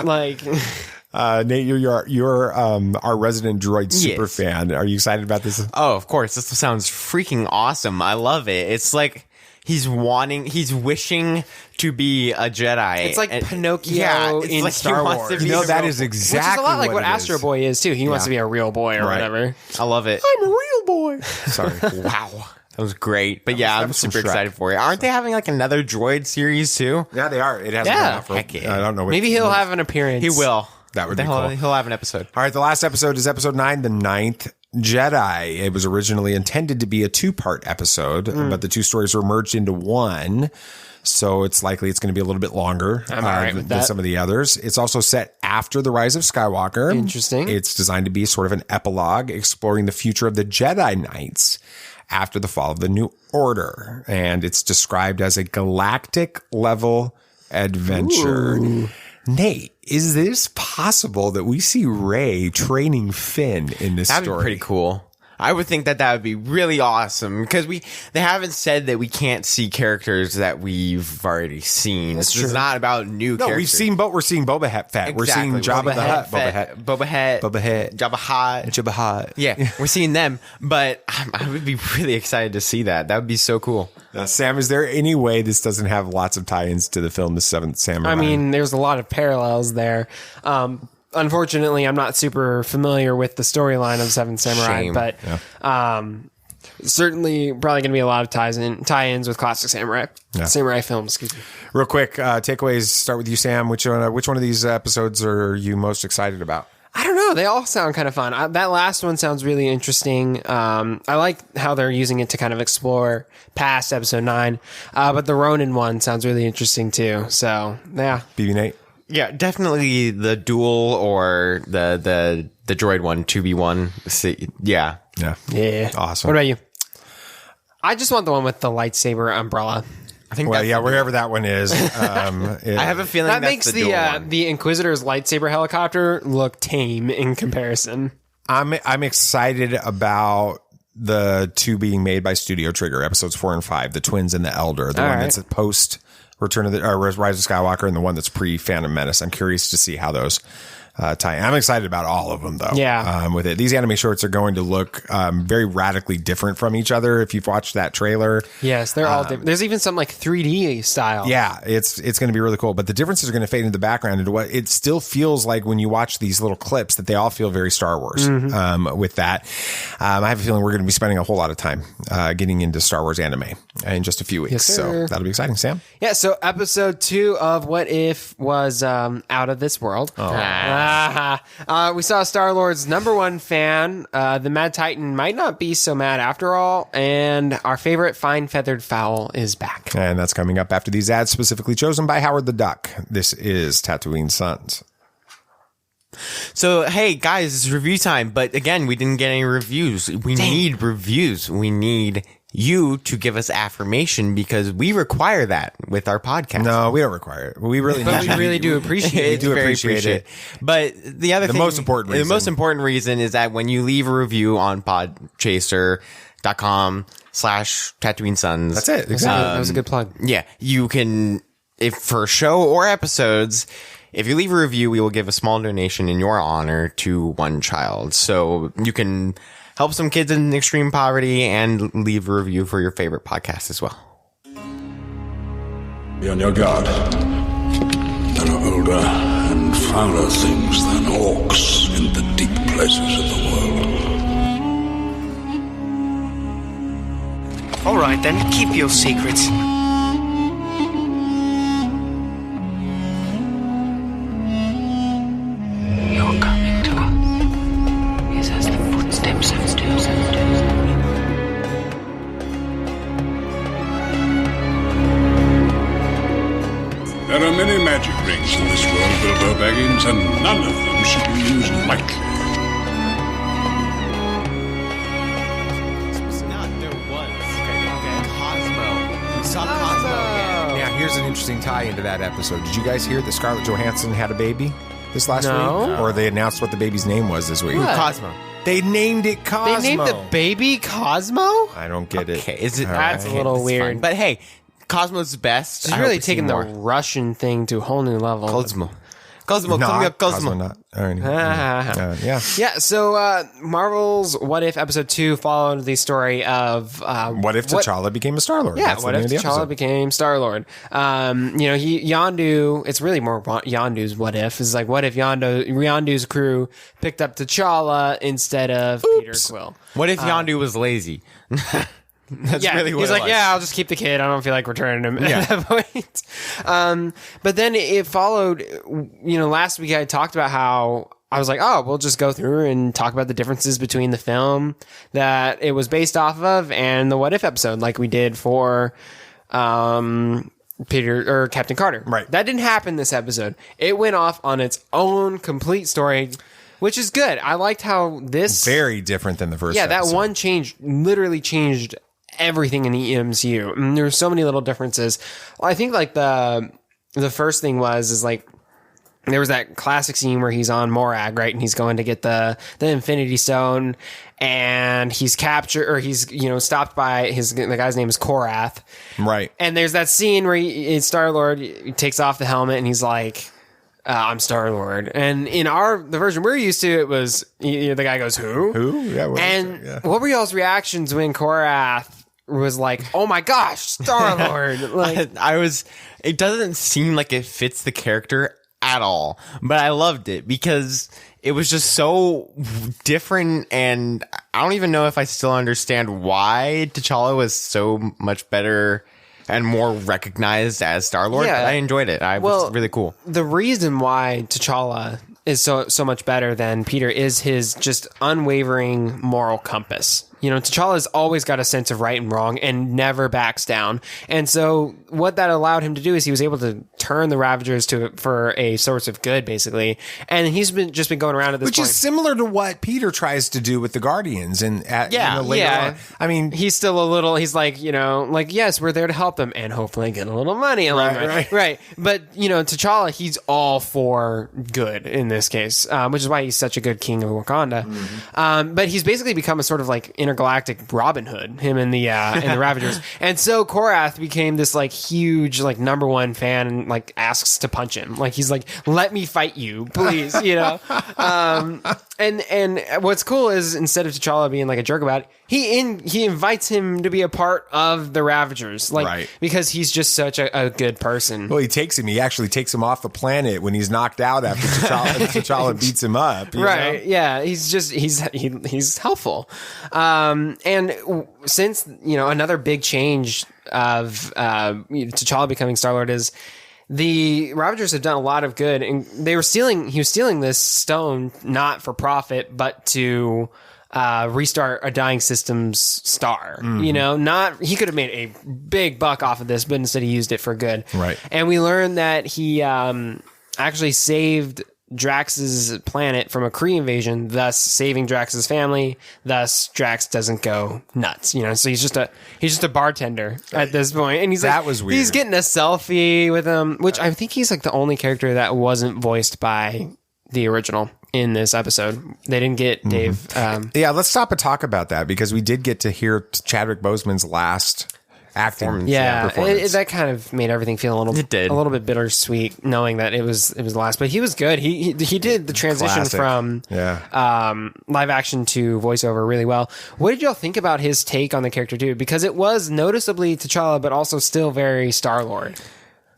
Nate, you're our resident droid super fan. Are you excited about this? Oh, of course. This sounds freaking awesome. I love it. It's like he's wishing to be a Jedi. It's like Pinocchio in Star Wars. That is exactly which is a lot like what it Astro is. Boy is too. He wants to be a real boy or whatever. I love it. I'm a real boy. Sorry. Wow. That was great. But I'm super excited for it. Aren't they having like another droid series too? Yeah, they are. It hasn't been out for, I don't know. Maybe he'll have an appearance. He will. That would be cool. He'll have an episode. All right, the last episode is episode 9, The Ninth Jedi. It was originally intended to be a 2-part episode, but the 2 stories were merged into one. So it's likely it's going to be a little bit longer than some of the others. It's also set after the rise of Skywalker. Interesting. It's designed to be sort of an epilogue exploring the future of the Jedi Knights after the fall of the New Order. And it's described as a galactic level adventure. Ooh. Nate, is this possible that we see Rey training Finn in this story? That'd be pretty cool. I would think that would be really awesome because they haven't said that we can't see characters that we've already seen. It's not about new characters. We're seeing Boba Fett. Exactly. We're seeing Jabba the Hutt. Jabba Hutt. Yeah, we're seeing them, but I would be really excited to see that. That would be so cool. Sam, is there any way this doesn't have lots of tie-ins to the film The Seventh Samurai? I mean, there's a lot of parallels there. Unfortunately, I'm not super familiar with the storyline of Seven Samurai, but certainly probably going to be a lot of tie-ins with classic samurai films. Excuse me. Real quick, takeaways. Start with you, Sam. Which one of these episodes are you most excited about? I don't know. They all sound kind of fun. That last one sounds really interesting. I like how they're using it to kind of explore past episode 9. But the Ronin one sounds really interesting too. So yeah. BB Nate. Yeah, definitely the duel or the droid one, 2B1. Yeah. Awesome. What about you? I just want the one with the lightsaber umbrella. I think wherever that one is. I have a feeling that makes the Inquisitor's lightsaber helicopter look tame in comparison. I'm excited about the 2 being made by Studio Trigger, episodes 4 and 5, the twins and the Elder, the one that's post Return of the Rise of Skywalker, and the one that's pre Phantom Menace. I'm curious to see how those tie. I'm excited about all of them, though. Yeah. With it, these anime shorts are going to look very radically different from each other. If you've watched that trailer, yes, they're all different. There's even some like 3D style. Yeah, it's going to be really cool. But the differences are going to fade into the background into what it still feels like when you watch these little clips that they all feel very Star Wars. With that, I have a feeling we're going to be spending a whole lot of time getting into Star Wars anime in just a few weeks. Yes, so that'll be exciting, Sam. Yeah. So episode 2 of What If was Out of This World. We saw Star-Lord's #1 fan. The Mad Titan might not be so mad after all, and our favorite fine-feathered fowl is back. And that's coming up after these ads specifically chosen by Howard the Duck. This is Tatooine Sons. So, hey, guys, it's review time. But again, we didn't get any reviews. We need reviews. We need you to give us affirmation because we require that with our podcast. No, we don't require it. We really, but we really do appreciate it. We do appreciate it. But the most important reason is that when you leave a review on podchaser.com/Tatooine Sons. That's it. Exactly. That was a good plug. Yeah. You can, if for a show or episodes, if you leave a review, we will give a small donation in your honor to one child. So you can help some kids in extreme poverty and leave a review for your favorite podcast as well. Be on your guard. There are older and fouler things than orcs in the deep places of the world. All right, then, keep your secrets. You're coming to is as the footsteps of doom. There are many magic rings in this world, Bilbo Baggins, and none of them should be used lightly. Now, here's an interesting tie into that episode. Did you guys hear that Scarlett Johansson had a baby this last week? Or they announced what the baby's name was this week? Cosmo. They named it Cosmo. They named the baby Cosmo? I don't get it. Okay, is it? That's a little weird. Fine. But hey, Cosmo's best. She's really taking the Russian thing to a whole new level. Cosmo, Cosmo. Not. Yeah. So Marvel's What If episode 2 followed the story of what if T'Challa became a Star-Lord? Yeah, what if T'Challa became Star-Lord? Yondu. It's really more Yondu's what if. It's like, what if Yondu's crew picked up T'Challa instead of Peter Quill? What if Yondu was lazy? That's really what he's it like, was. yeah, I'll just keep the kid. I don't feel like returning him at that point. But then it followed, last week I talked about how I was like, oh, we'll just go through and talk about the differences between the film that it was based off of and the What If episode, like we did for Peter or Captain Carter. Right. That didn't happen this episode. It went off on its own complete story, which is good. I liked how this very different than the first. Yeah, episode. that one change literally changed everything in the MCU. And there's so many little differences. Well, I think like the first thing is like there was that classic scene where he's on Morag, right? And he's going to get the Infinity Stone and he's captured or he's, stopped by the guy's name is Korath. Right. And there's that scene where Star-Lord he takes off the helmet and he's like, I'm Star-Lord. And in the version we're used to, it was the guy goes, who? Yeah. What were y'all's reactions when Korath was like, oh my gosh, Star-Lord? It doesn't seem like it fits the character at all, but I loved it because it was just so different, and I don't even know if I still understand why T'Challa was so much better and more recognized as Star-Lord. Yeah. But I enjoyed it. It was really cool. The reason why T'Challa is so much better than Peter is his just unwavering moral compass. T'Challa's always got a sense of right and wrong and never backs down. And so what that allowed him to do is he was able to turn the Ravagers for a source of good, basically. And he's been going around at this point. Which is similar to what Peter tries to do with the Guardians. And later on. I mean, he's still a little, he's like, yes, we're there to help them and hopefully get a little money along the way. Right. But, T'Challa, he's all for good in this case, which is why he's such a good king of Wakanda. Mm-hmm. But he's basically become a sort of like intergalactic Robin Hood, him and the Ravagers. And so Korath became this like huge like number one fan and like asks to punch him. Like he's like, let me fight you, please, And what's cool is instead of T'Challa being like a jerk about it, he invites him to be a part of the Ravagers, because he's just such a good person. Well, he actually takes him off the planet when he's knocked out after T'Challa beats him up. Right. Yeah. He's helpful. And since, another big change of T'Challa becoming Star-Lord is the Ravagers have done a lot of good, and he was stealing this stone not for profit, but to restart a dying system's star. Mm-hmm. He could have made a big buck off of this, but instead he used it for good. Right. And we learned that he actually saved Drax's planet from a Kree invasion, thus saving Drax's family. Thus, Drax doesn't go nuts. So he's just a bartender at this point, and that was weird. He's getting a selfie with him, which I think he's like the only character that wasn't voiced by the original in this episode. They didn't get Dave. Let's stop and talk about that because we did get to hear Chadwick Boseman's last acting performance. That kind of made everything feel a little bit bittersweet, knowing that it was last. But he was good. He did the transition from live action to voiceover really well. What did y'all think about his take on the character too? Because it was noticeably T'Challa, but also still very Star-Lord.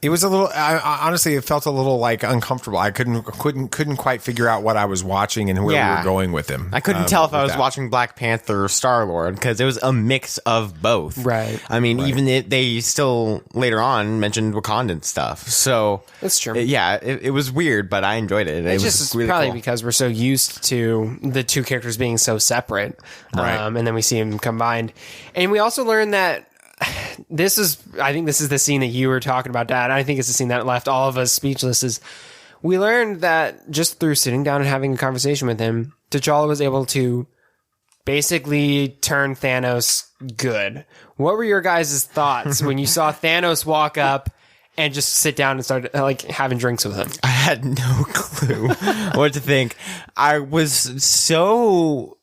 It was a little. Honestly, it felt a little like uncomfortable. I couldn't quite figure out what I was watching and where we were going with him. I couldn't tell if I was watching Black Panther or Star-Lord because it was a mix of both. Right. I mean, even they still later on mentioned Wakandan stuff. So that's true. It was weird, but I enjoyed it. It's just really probably cool. Because we're so used to the two characters being so separate, and then we see them combined. And we also learned that I think this is the scene that you were talking about, Dad. I think it's the scene that left all of us speechless. Is we learned that just through sitting down and having a conversation with him, T'Challa was able to basically turn Thanos good. What were your guys' thoughts when you saw Thanos walk up and just sit down and start like having drinks with him? I had no clue what to think. I was so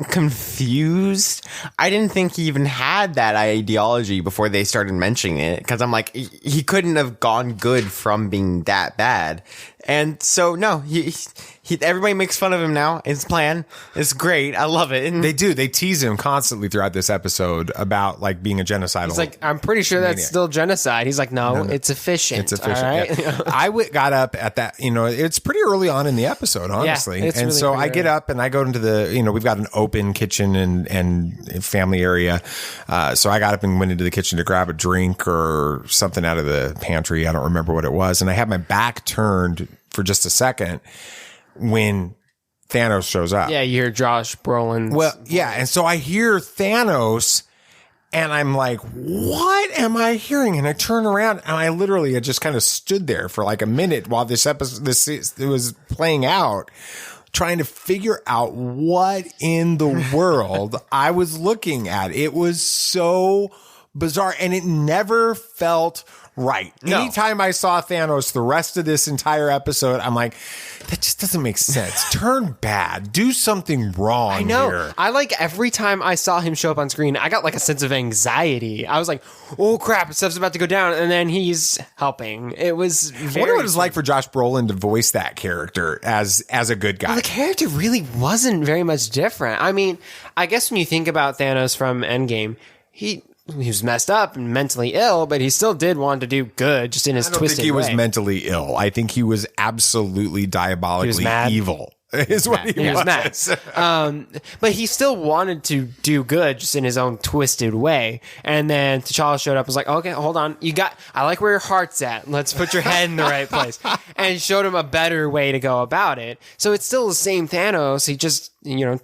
confused. I didn't think he even had that ideology before they started mentioning it, because I'm like, he couldn't have gone good from being that bad. And so no, he everybody makes fun of him now. His plan is great. I love it. And they do. They tease him constantly throughout this episode about like being a genocidal. He's like, I'm pretty sure that's maniac. Still genocide. He's like, no, it's efficient. It's efficient. Right? Yeah. I got up at that, it's pretty early on in the episode, honestly. Yeah, it's and really so I get up and I go into the, we've got an open kitchen and family area. So I got up and went into the kitchen to grab a drink or something out of the pantry. I don't remember what it was. And I had my back turned for just a second when Thanos shows up. Yeah, you hear Josh Brolin. Well, yeah. And so I hear Thanos and I'm like, what am I hearing? And I turn around and I literally had just kind of stood there for like a minute while this was playing out, trying to figure out what in the world I was looking at. It was so bizarre and it never felt right. No. Anytime I saw Thanos the rest of this entire episode, I'm like, that just doesn't make sense. Turn bad. Do something wrong. I know. Here. I like every time I saw him show up on screen, I got like a sense of anxiety. I was like, oh crap, stuff's about to go down. And then he's helping. It was very. I wonder what it was like for Josh Brolin to voice that character as a good guy. Well, the character really wasn't very much different. I mean, I guess when you think about Thanos from Endgame, he was messed up and mentally ill, but he still did want to do good, just in his twisted way. I don't think he was mentally ill. I think he was absolutely diabolically evil. Is what he was. Mad. But he still wanted to do good, just in his own twisted way. And then T'Challa showed up and was like, okay, hold on. I like where your heart's at. Let's put your head in the right place. And showed him a better way to go about it. So it's still the same Thanos. He just,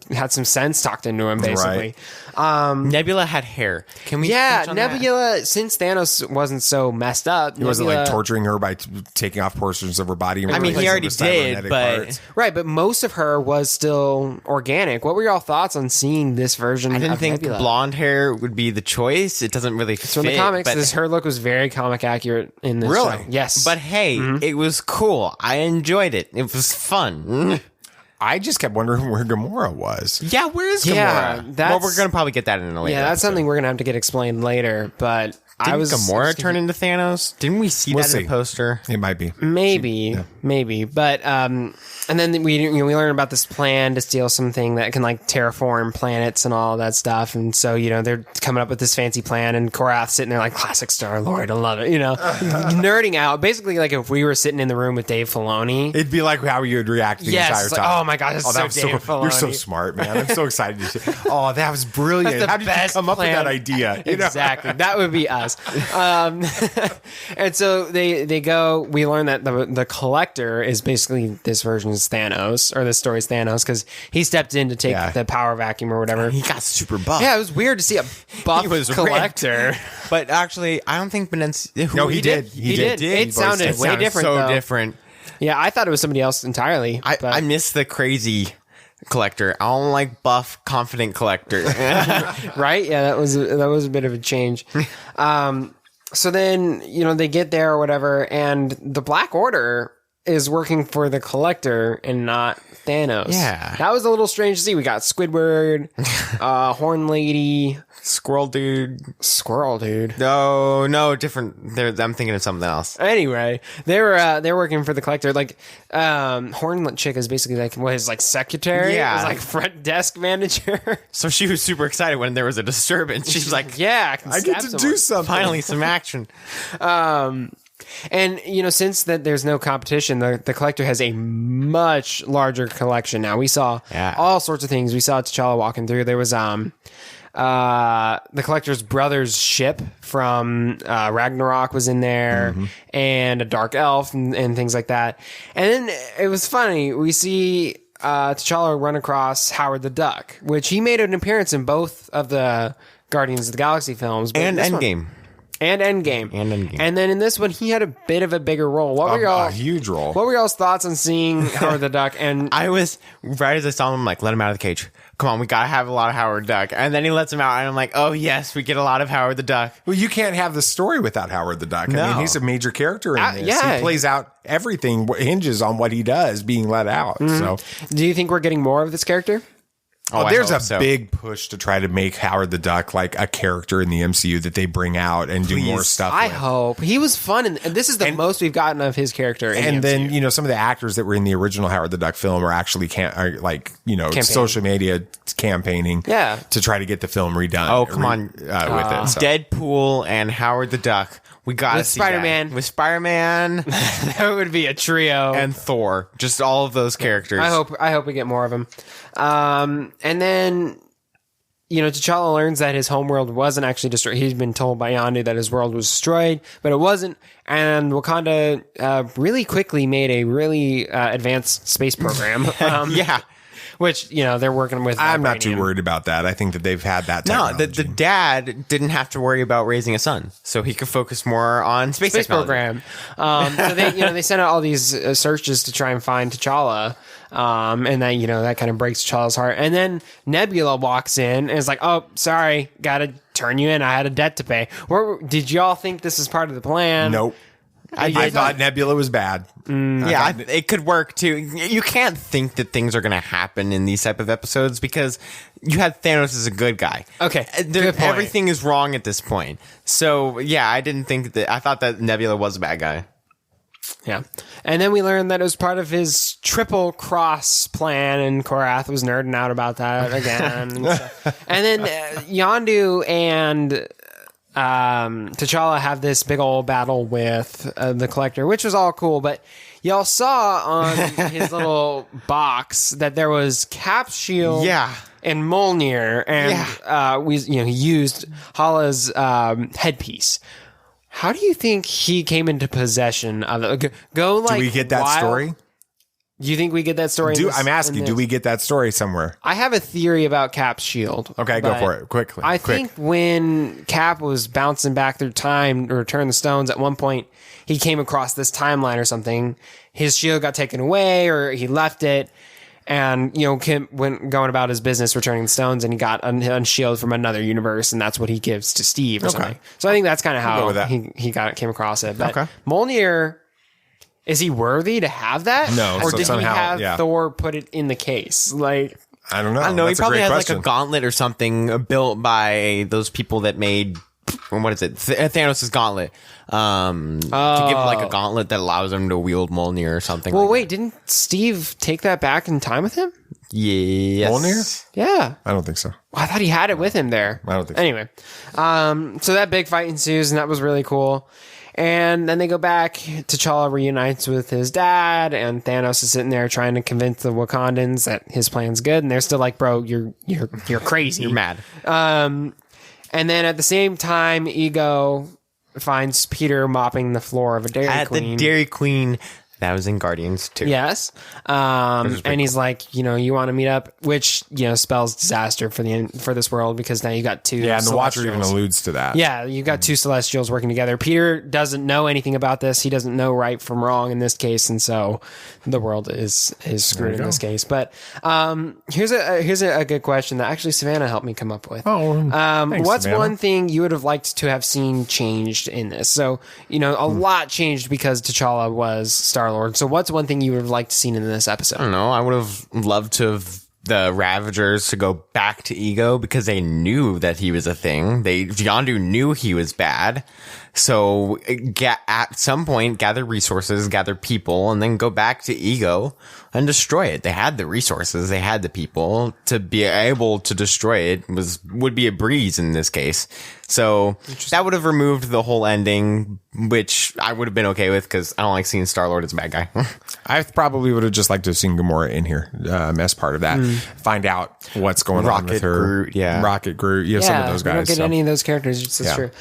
had some sense talked into him, basically. Right. Nebula had hair. Can we? Yeah, Nebula, since Thanos wasn't so messed up. He wasn't like torturing her by taking off portions of her body. I mean, he already did, but. Parts. Right, but most of her was still organic. What were y'all thoughts on seeing this version? I didn't think Nebula? Blonde hair would be the choice. It doesn't really fit. From the comics, her look was very comic accurate in this show. Yes. But hey, it was cool. I enjoyed it. It was fun. I just kept wondering where Gamora was. Yeah, where is Gamora? Yeah, well, we're going to probably get that in a later that's episode. something we're going to have to get explained later, but Didn't Gamora turn into Thanos? Didn't we see that in the poster? It might be. Maybe. But, and then we learn about this plan to steal something that can like terraform planets and all that stuff. And so, they're coming up with this fancy plan and Korath's sitting there like classic Star-Lord. I love it. Nerding out. Basically, like if we were sitting in the room with Dave Filoni. It'd be like how you would react the entire time. Like, oh my God, that's so Dave Filoni. You're so smart, man. I'm so excited to see. Oh, that was brilliant. How did you come up with that idea? Exactly. That would be us. And so they go, we learn that the Collector is basically this version's Thanos, or this story's Thanos, because he stepped in to take the power vacuum or whatever. He got super buff. Yeah, it was weird to see a buff Collector. But actually, I don't think Benenzi... No, he did. He did. It sounded way different, so though. different. Yeah, I thought it was somebody else entirely. I miss the crazy Collector. I don't like buff, confident Collector. Right? Yeah, that was a bit of a change. So then, they get there or whatever, and the Black Order is working for the Collector and not Thanos. Yeah. That was a little strange to see. We got Squidward, Horn Lady, Squirrel Dude. No, different. I'm thinking of something else. Anyway, they're working for the Collector. Like, Horn Chick is basically like his like secretary. Yeah. His like front desk manager. So she was super excited when there was a disturbance. She's like, yeah, I get to do something. Finally, some action. And, since that there's no competition, the Collector has a much larger collection now. We saw all sorts of things. We saw T'Challa walking through. There was the Collector's brother's ship from Ragnarok was in there, and a dark elf and things like that. And then it was funny. We see T'Challa run across Howard the Duck, which he made an appearance in both of the Guardians of the Galaxy films. But And Endgame. And Endgame. And then in this one, he had a bit of a bigger role. What were y'all? A huge role. What were y'all's thoughts on seeing Howard the Duck? And I was, right as I saw him, I'm like, let him out of the cage. Come on, we gotta have a lot of Howard the Duck. And then he lets him out, and I'm like, oh yes, we get a lot of Howard the Duck. Well, you can't have the story without Howard the Duck. No. I mean, he's a major character in this. Yeah. He plays out everything, hinges on what he does being let out. So, do you think we're getting more of this character? Oh, there's a big push to try to make Howard the Duck like a character in the MCU that they bring out and do more stuff I with. hope. He was fun, and this is the most we've gotten of his character. In And the then, MCU. some of the actors that were in the original Howard the Duck film are actually Campaigning. social media campaigning to try to get the film redone. Oh, come on. with it. So. Deadpool and Howard the Duck. We gotta With see Spider-Man. that. With Spider-Man. That would be a trio. And Thor. Just all of those characters. I hope we get more of him. And then, T'Challa learns that his homeworld wasn't actually destroyed. He's been told by Yondu that his world was destroyed, but it wasn't. And Wakanda really quickly made a really advanced space program. Yeah. Which, they're working with. I'm not too worried about that. I think that they've had that technology. No, the dad didn't have to worry about raising a son, so he could focus more on space technology. Program. So they sent out all these searches to try and find T'Challa. And then, that kind of breaks T'Challa's heart. And then Nebula walks in and is like, oh, sorry, gotta turn you in. I had a debt to pay. Did y'all think this is part of the plan? Nope. I thought Nebula was bad. It could work too. You can't think that things are going to happen in these type of episodes because you had Thanos as a good guy. Okay, good point. Everything is wrong at this point. So yeah, I didn't think that. I thought that Nebula was a bad guy. Yeah, and then we learned that it was part of his triple cross plan, and Korath was nerding out about that again. And then Yondu and T'Challa have this big old battle with the Collector, which was all cool, but y'all saw on his little box that there was Cap's shield and Mjolnir, and he used Hala's headpiece. How do you think he came into possession of it? Do we get that story? Do you think we get that story? I'm asking, do we get that story somewhere? I have a theory about Cap's shield. Okay, go for it. Quickly. I think when Cap was bouncing back through time to return the stones, at one point he came across this timeline or something. His shield got taken away or he left it. And, Kim went going about his business returning the stones, and he got a shield from another universe, and that's what he gives to Steve or something. So I think that's kind of how he came across it. But Mjolnir, is he worthy to have that? No. Or did he have Thor put it in the case? Like, I don't know. I don't know. He probably has question. like a gauntlet or something built by those people that made, what is it? Thanos' gauntlet. To give him like a gauntlet that allows him to wield Mjolnir or something. Well, wait, didn't Steve take that back in time with him? Yes. Mjolnir? Yeah. I don't think so. I thought he had it with him there. I don't think so. Anyway, so that big fight ensues, and that was really cool. And then they go back. T'Challa reunites with his dad, and Thanos is sitting there trying to convince the Wakandans that his plan's good, and they're still like, "Bro, you're crazy. You're mad." And then at the same time, Ego finds Peter mopping the floor of a Dairy Queen. At the Dairy Queen. That was in Guardians too. Yes. And he's like, you want to meet up, which, spells disaster for this world, because now you got two. Yeah, and the Watcher Celestials. even alludes to that. Yeah, you got two Celestials working together. Peter doesn't know anything about this. He doesn't know right from wrong in this case, and so the world is screwed in this case. But here's a good question that actually Savannah helped me come up with. Thanks, what's Savannah. one thing you would have liked to have seen changed in this? So, a lot changed because T'Challa was Star-Lord. So what's one thing you would have liked to seen in this episode? I don't know. I would have loved to have the Ravagers to go back to Ego because they knew that he was a thing. Yondu knew he was bad. So at some point, gather resources, gather people, and then go back to Ego and destroy it. They had the resources, they had the people to be able to destroy it. Would be a breeze in this case. So that would have removed the whole ending, which I would have been okay with because I don't like seeing Star-Lord as a bad guy. I probably would have just liked to have seen Gamora in here as part of that. Find out what's going on with her. Groot, Rocket Groot. Some of those guys. We don't get any of those characters. That's true.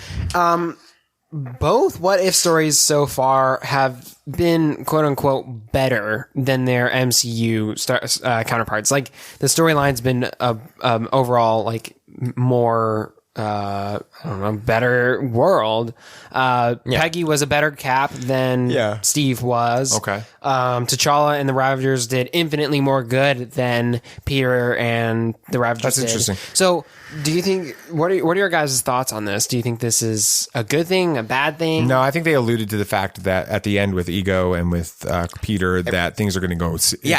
Both What If stories so far have been quote unquote better than their MCU counterparts. Like the storyline's been overall like more I don't know, better world. Peggy was a better Cap than Steve was. Okay. T'Challa and the Ravagers did infinitely more good than Peter and the Ravagers That's did. interesting. So, do you think, what are your guys' thoughts on this? Do you think this is a good thing, a bad thing? No, I think they alluded to the fact that at the end with Ego and with Peter, that things are going to go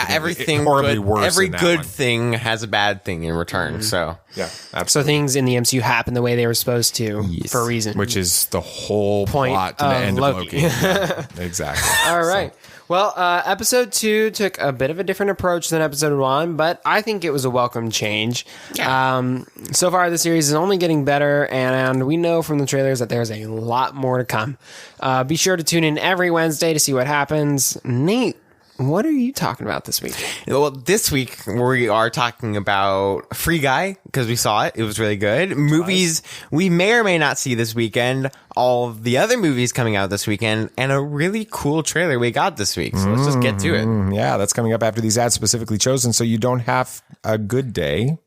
everything horribly good, worse. every in that good one. thing has a bad thing in return. So yeah, absolutely. So things in the MCU happen the way they were supposed to for a reason. Which is the whole point plot to the end Loki. of Loki. Yeah, exactly. All right. Well, episode 2 took a bit of a different approach than episode 1, but I think it was a welcome change. Yeah. So far, the series is only getting better, and we know from the trailers that there's a lot more to come. Be sure to tune in every Wednesday to see what happens. Nate, what are you talking about this week? Well, this week we are talking about Free Guy because we saw it. It was really good. Movies we may or may not see this weekend. All of the other movies coming out this weekend, and a really cool trailer we got this week. So let's just get to it. Yeah, that's coming up after these ads specifically chosen, so you don't have a good day,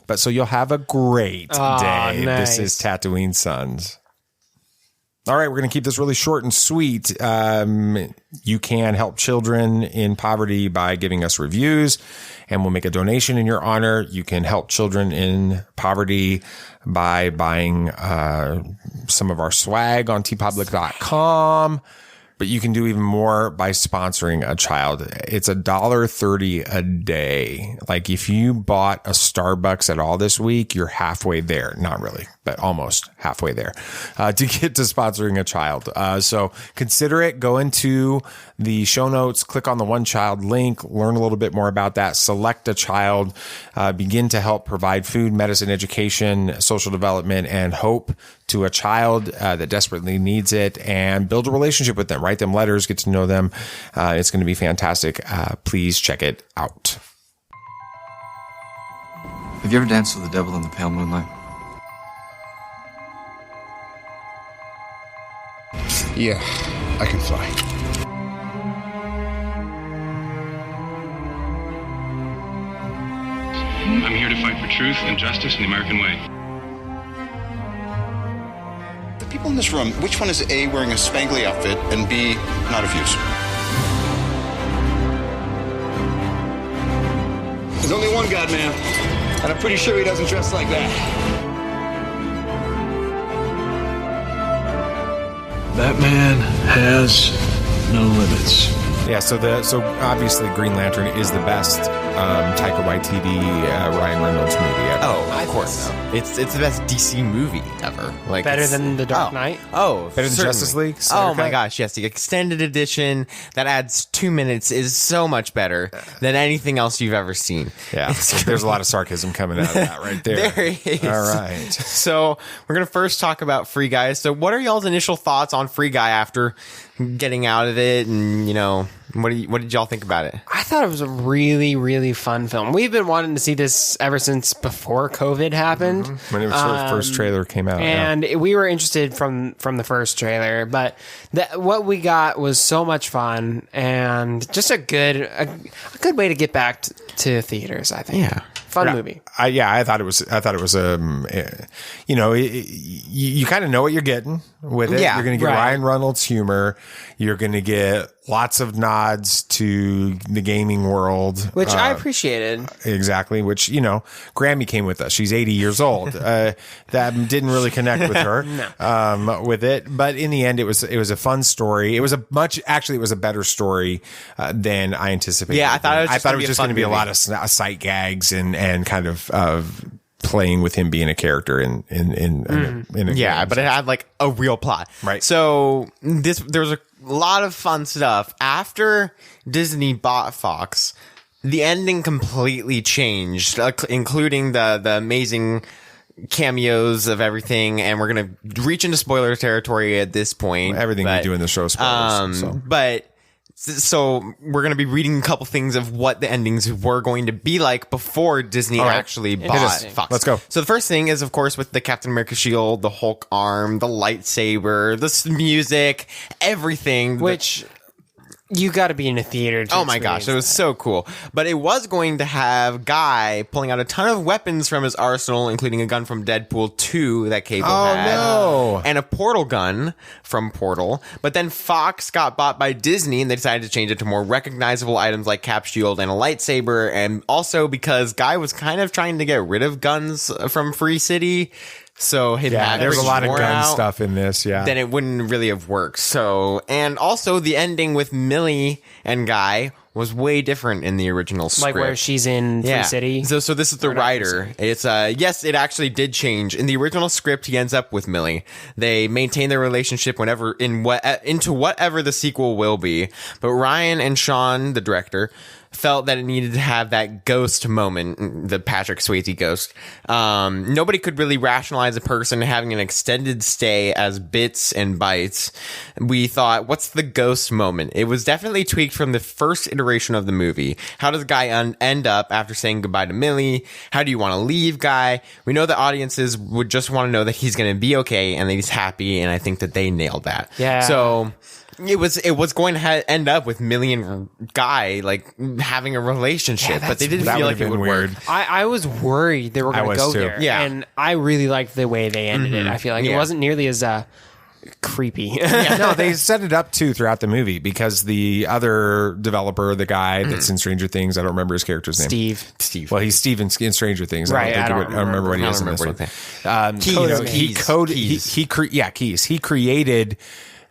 but so you'll have a great day. Nice. This is Tatooine Sons. All right, we're going to keep this really short and sweet. You can help children in poverty by giving us reviews, and we'll make a donation in your honor. You can help children in poverty by buying some of our swag on tpublic.com. But you can do even more by sponsoring a child. It's $1.30 a day. Like if you bought a Starbucks at all this week, you're halfway there. Not really, but almost halfway there to get to sponsoring a child. So consider it. Go into the show notes, click on the One Child link, learn a little bit more about that. Select a child, begin to help provide food, medicine, education, social development, and hope to a child that desperately needs it, and build a relationship with them. Write them letters, get to know them. It's going to be fantastic. Please check it out. Have you ever danced with the devil in the pale moonlight? Yeah, I can fly. I'm here to fight for truth and justice in the American way. The people in this room, which one is A, wearing a spangly outfit, and B, not of use? There's only one God, man, and I'm pretty sure he doesn't dress like that. That man has no limits. Yeah, so obviously Green Lantern is the best Taika Waititi, Ryan Reynolds movie ever. Oh, of course. It's the best DC movie ever. Like Better than The Dark Knight? Oh, better than certainly. Justice League? Oh my gosh, yes. The extended edition that adds 2 minutes is so much better than anything else you've ever seen. Yeah, there's a lot of sarcasm coming out of that right there. There is. All right. So we're going to first talk about Free Guy. So what are y'all's initial thoughts on Free Guy after getting out of it, and what did y'all think about it? I thought it was a really, really fun film. We've been wanting to see this ever since before COVID happened. When it was first trailer came out. And we were interested from the first trailer, but what we got was so much fun and just a good way to get back to theaters, I think. Yeah. Fun movie. I thought it was you kind of know what you're getting with it. Yeah, you're going to get right. Ryan Reynolds humor. You're going to get lots of nods to the gaming world, Which I appreciated. Exactly. Which, Grammy came with us. She's 80 years old. That didn't really connect with her, with it. But in the end, it was a fun story. It was a better story, than I anticipated. Yeah, I thought it was just going to be a lot of sight gags and kind of playing with him being a character in a game. But it had like a real plot, right? So there was a lot of fun stuff after Disney bought Fox. The ending completely changed, including the amazing cameos of everything, and we're gonna reach into spoiler territory at this point. Everything we do in the show is spoilers. So we're going to be reading a couple things of what the endings were going to be like before Disney actually bought Fox. Let's go. So the first thing is, of course, with the Captain America shield, the Hulk arm, the lightsaber, the music, everything. Which... You got to be in a theater. Oh my gosh, it was so cool. But it was going to have Guy pulling out a ton of weapons from his arsenal, including a gun from Deadpool 2 that Cable had. No. And a portal gun from Portal. But then Fox got bought by Disney, and they decided to change it to more recognizable items like Cap Shield and a lightsaber. And also because Guy was kind of trying to get rid of guns from Free City. So there's a lot of gun stuff in this, then it wouldn't really have worked. So, and also the ending with Millie and Guy was way different in the original script. Like where she's in Free City. So this is the writer. It's yes, it actually did change. In the original script, he ends up with Millie. They maintain their relationship into whatever the sequel will be. But Ryan and Sean, the director, felt that it needed to have that ghost moment, the Patrick Swayze ghost. Nobody could really rationalize a person having an extended stay as bits and bytes. We thought, what's the ghost moment? It was definitely tweaked from the first iteration of the movie. How does Guy end up after saying goodbye to Millie? How do you want to leave Guy? We know that audiences would just want to know that he's going to be okay and that he's happy, and I think that they nailed that. Yeah. So it was going to end up with Millie and Guy like having a relationship, but they didn't feel like it would work. I was worried they were going to go there, and I really liked the way they ended it. I feel like it wasn't nearly as creepy. No, they set it up too throughout the movie because the other developer, the guy that's in Stranger Things, I don't remember his character's name. Steve. Well, he's Steve in Stranger Things. Right. I don't remember what he is in this one. Keys. He created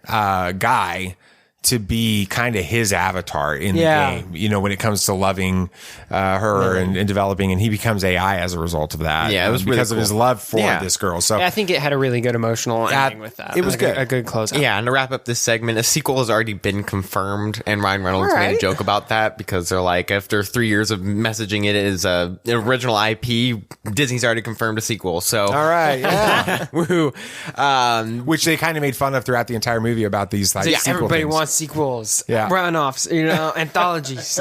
Guy to be kind of his avatar in the game, you know, when it comes to loving her and developing, and he becomes AI as a result of that. Yeah, it was because really of his love for this girl. So I think it had a really good emotional ending with that. It was good. A good closeout. Yeah, and to wrap up this segment, a sequel has already been confirmed, and Ryan Reynolds made a joke about that because they're like, after 3 years of messaging it as an original IP, Disney's already confirmed a sequel. So all right, yeah, woohoo! Which they kind of made fun of throughout the entire movie about these like sequel everybody things. wants sequels, runoffs, anthologies,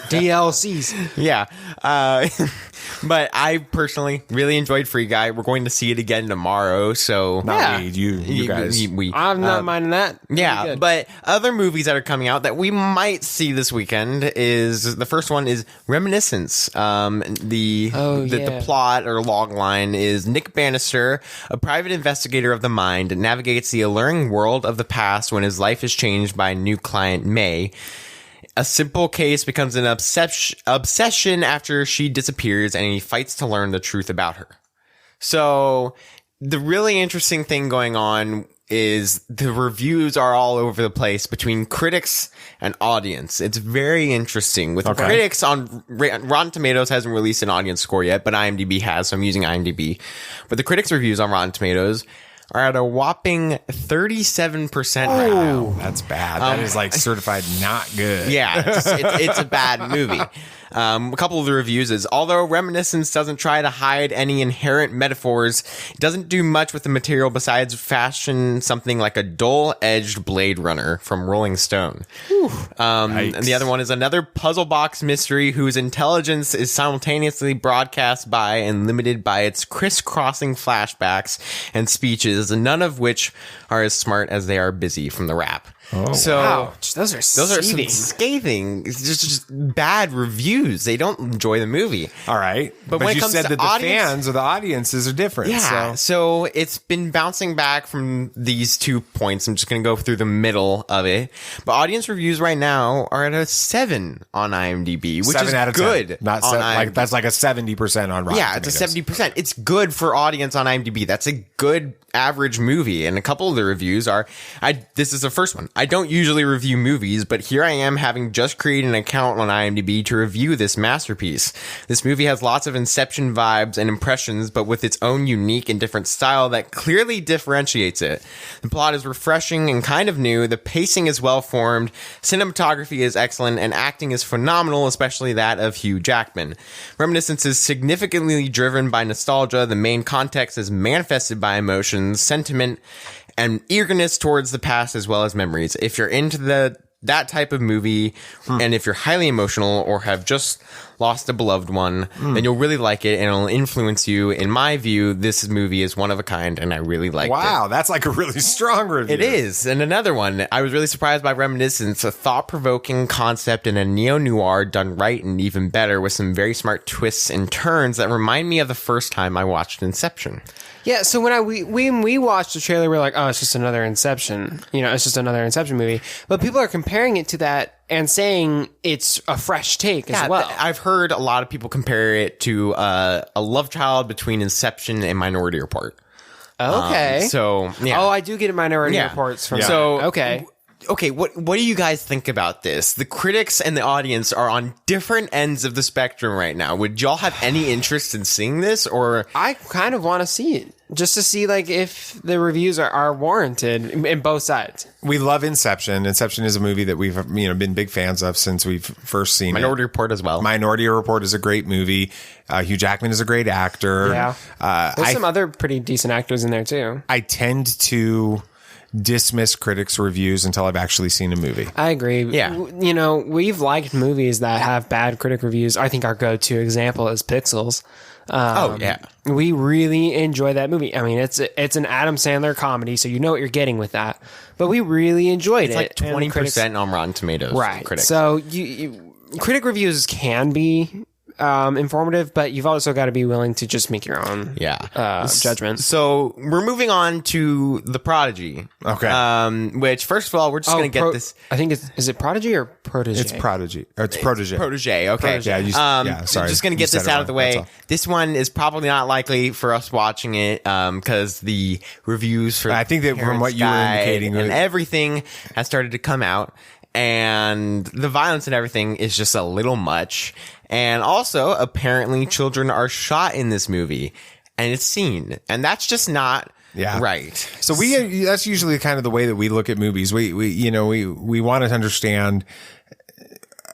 DLCs. Yeah. But I personally really enjoyed Free Guy. We're going to see it again tomorrow. So not you guys. I'm not minding that. Yeah. But other movies that are coming out that we might see this weekend is the first one is Reminiscence. The plot or log line is Nick Bannister, a private investigator of the mind, navigates the alluring world of the past when his life is changed by a new client, May. A simple case becomes an obsession after she disappears, and he fights to learn the truth about her. So the really interesting thing going on is the reviews are all over the place between critics and audience. It's very interesting. With critics on Rotten Tomatoes hasn't released an audience score yet, but IMDb has, so I'm using IMDb. But the critics' reviews on Rotten Tomatoes are at a whopping 37% right now. That's bad. That is like certified not good. Yeah, it's a bad movie. A couple of the reviews is, although Reminiscence doesn't try to hide any inherent metaphors, it doesn't do much with the material besides fashion something like a dull-edged Blade Runner from Rolling Stone. And the other one is another puzzle box mystery whose intelligence is simultaneously broadcast by and limited by its crisscrossing flashbacks and speeches, none of which are as smart as they are busy from the rap. Those are some scathing, just bad reviews. They don't enjoy the movie. All right, but when you it comes said to that the fans or the audiences are different. Yeah, so it's been bouncing back from these 2 points. I'm just going to go through the middle of it. But audience reviews right now are at a 7 on IMDb, which 7 is out of 10. good. Not like that's like a 70% on Rotten Yeah, it's Tomatoes. a 70%. It's good for audience on IMDb. That's a good average movie. And a couple of the reviews are, this is the first one. I don't usually review movies, but here I am having just created an account on IMDb to review this masterpiece. This movie has lots of Inception vibes and impressions, but with its own unique and different style that clearly differentiates it. The plot is refreshing and kind of new. The pacing is well formed. Cinematography is excellent and acting is phenomenal, especially that of Hugh Jackman. Reminiscence is significantly driven by nostalgia. The main context is manifested by emotions, sentiment, and eagerness towards the past as well as memories. If you're into the that type of movie, and if you're highly emotional or have just lost a beloved one, then you'll really like it, and it'll influence you. In my view, this movie is one of a kind, and I really liked it. Wow, that's like a really strong review. It is. And another one, I was really surprised by Reminiscence, a thought-provoking concept in a neo-noir done right and even better with some very smart twists and turns that remind me of the first time I watched Inception. Yeah, so when we watched the trailer, we were like, oh, it's just another Inception. It's just another Inception movie. But people are comparing it to that and saying it's a fresh take as well. I've heard a lot of people compare it to a love child between Inception and Minority Report. Okay. Oh, I do get Minority Reports from So, okay. Okay, what do you guys think about this? The critics and the audience are on different ends of the spectrum right now. Would y'all have any interest in seeing this, or I kind of want to see it just to see like if the reviews are warranted in both sides. We love Inception. Inception is a movie that we've been big fans of since we've first seen Minority it. Report as well. Minority Report is a great movie. Hugh Jackman is a great actor. Yeah, there's some other pretty decent actors in there too. I tend to dismiss critics' reviews until I've actually seen a movie. I agree. Yeah. We've liked movies that have bad critic reviews. I think our go-to example is Pixels. We really enjoy that movie. I mean, it's an Adam Sandler comedy, so you know what you're getting with that. But we really enjoyed it. It's like 20% on Rotten Tomatoes. Right. Critics. So critic reviews can be informative, but you've also got to be willing to just make your own judgment. So we're moving on to The Prodigy. Okay. Which, first of all, we're just going to get this. I think is it Prodigy or Protege? It's Prodigy. Or it's Protege. Protege. Okay. Protege. Sorry. Just going to get this out of the way. This one is probably not likely for us watching it because the reviews for I think that from what you were indicating and everything has started to come out, and the violence and everything is just a little much. And also, apparently, children are shot in this movie, and it's seen, and that's just not right. So that's usually kind of the way that we look at movies. We want to understand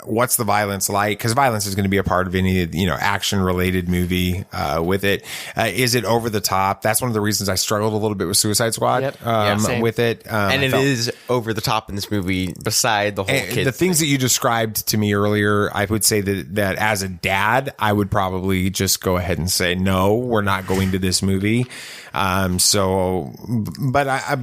what's the violence like, because violence is going to be a part of any action related movie with it. Is it over the top? That's one of the reasons I struggled a little bit with Suicide Squad with it. And it is over the top in this movie beside the whole kid. The things that you described to me earlier, I would say that as a dad, I would probably just go ahead and say, no, we're not going to this movie. But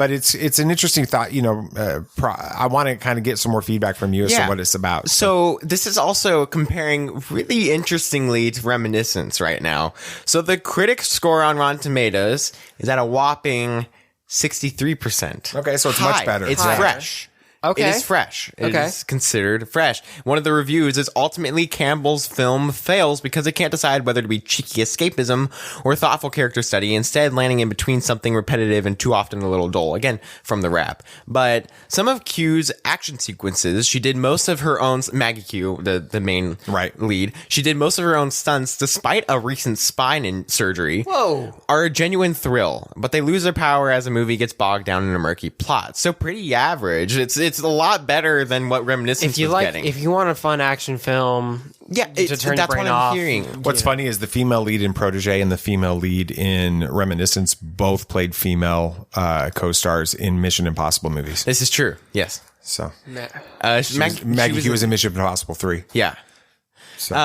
it's an interesting thought. I want to kind of get some more feedback from you as to what it's about. So this is also comparing really interestingly to Reminiscence right now. So the critic score on Rotten Tomatoes is at a whopping 63%. Okay, so it's much better. It's fresh. Okay. It is fresh. It is considered fresh. One of the reviews is ultimately Campbell's film fails because it can't decide whether to be cheeky escapism or thoughtful character study, instead landing in between something repetitive and too often a little dull. Again, from the rap. But some of Q's action sequences, she did most of her own, Maggie Q, the main lead, she did most of her own stunts despite a recent spine surgery. Whoa. Are a genuine thrill, but they lose their power as the movie gets bogged down in a murky plot. So pretty average. It's a lot better than what Reminiscence was getting. If you want a fun action film, to turn your brain off. What's funny is the female lead in Protege and the female lead in Reminiscence both played female co-stars in Mission Impossible movies. This is true. Yes. So Maggie Q was in Mission Impossible 3. Yeah. So,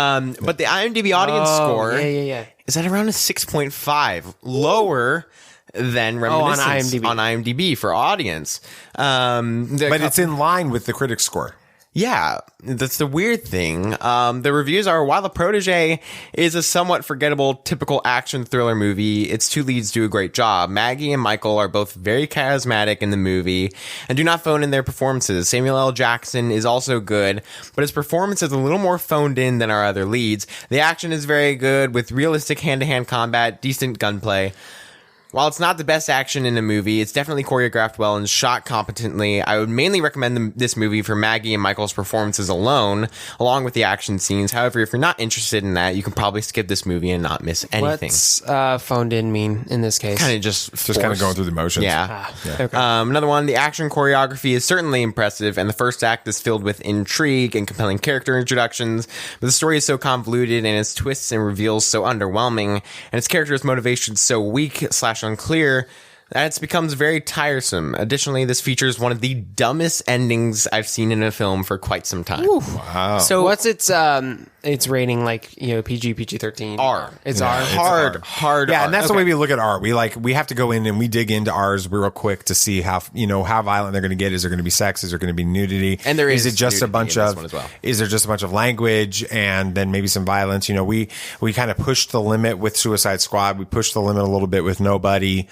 but the IMDb audience score is at around a 6.5, lower than Reminiscence on IMDb for audience. But it's in line with the critic score. Yeah, that's the weird thing. The reviews are, while The Protege is a somewhat forgettable, typical action thriller movie, its two leads do a great job. Maggie and Michael are both very charismatic in the movie and do not phone in their performances. Samuel L. Jackson is also good, but his performance is a little more phoned in than our other leads. The action is very good, with realistic hand-to-hand combat, decent gunplay. While it's not the best action in a movie, it's definitely choreographed well and shot competently. I would mainly recommend this movie for Maggie and Michael's performances alone, along with the action scenes. However, if you're not interested in that, you can probably skip this movie and not miss anything. What's phoned in mean in this case? Kind of just kind of going through the motions. Yeah. Okay. Another one, the action choreography is certainly impressive, and the first act is filled with intrigue and compelling character introductions, but the story is so convoluted and its twists and reveals so underwhelming, and its characters' motivations so weak / unclear That becomes very tiresome. Additionally, this features one of the dumbest endings I've seen in a film for quite some time. Ooh. Wow. So what's its rating, like, PG-13? R. It's R. Hard. Yeah, R. and that's the way we look at R. We have to go in and we dig into R's real quick to see how violent they're going to get. Is there going to be sex? Is there going to be nudity? And there is it just a bunch of? Well. Is there just a bunch of language and then maybe some violence? We kind of pushed the limit with Suicide Squad. We pushed the limit a little bit with Nobody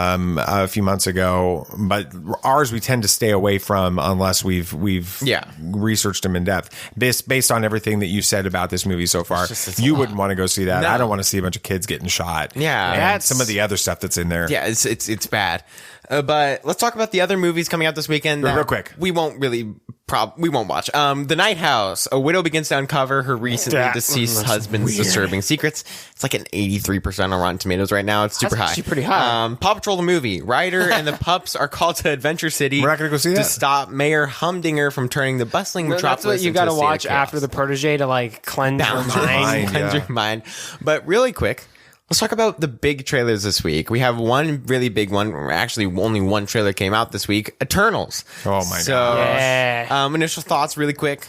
a few months ago, but R's we tend to stay away from unless we've researched them in depth. Based on everything that you said about this movie so far, you wouldn't want to go see that. No. I don't want to see a bunch of kids getting shot. Yeah, and some of the other stuff that's in there. Yeah, it's bad. But let's talk about the other movies coming out this weekend. Real quick, we won't watch. The Night House. A widow begins to uncover her recently deceased husband's disturbing secrets. It's like an 83% on Rotten Tomatoes right now. It's super high. Actually pretty high. Paw Patrol the movie. Ryder and the pups are called to Adventure City. We're not going to go see that. To stop Mayor Humdinger from turning the bustling metropolis. That's what you got to watch after the Protege to like cleanse your mind. Cleanse your mind. But really quick, let's talk about the big trailers this week. We have one really big one. Actually, only one trailer came out this week. Eternals. Oh my god! Yeah. Initial thoughts, really quick.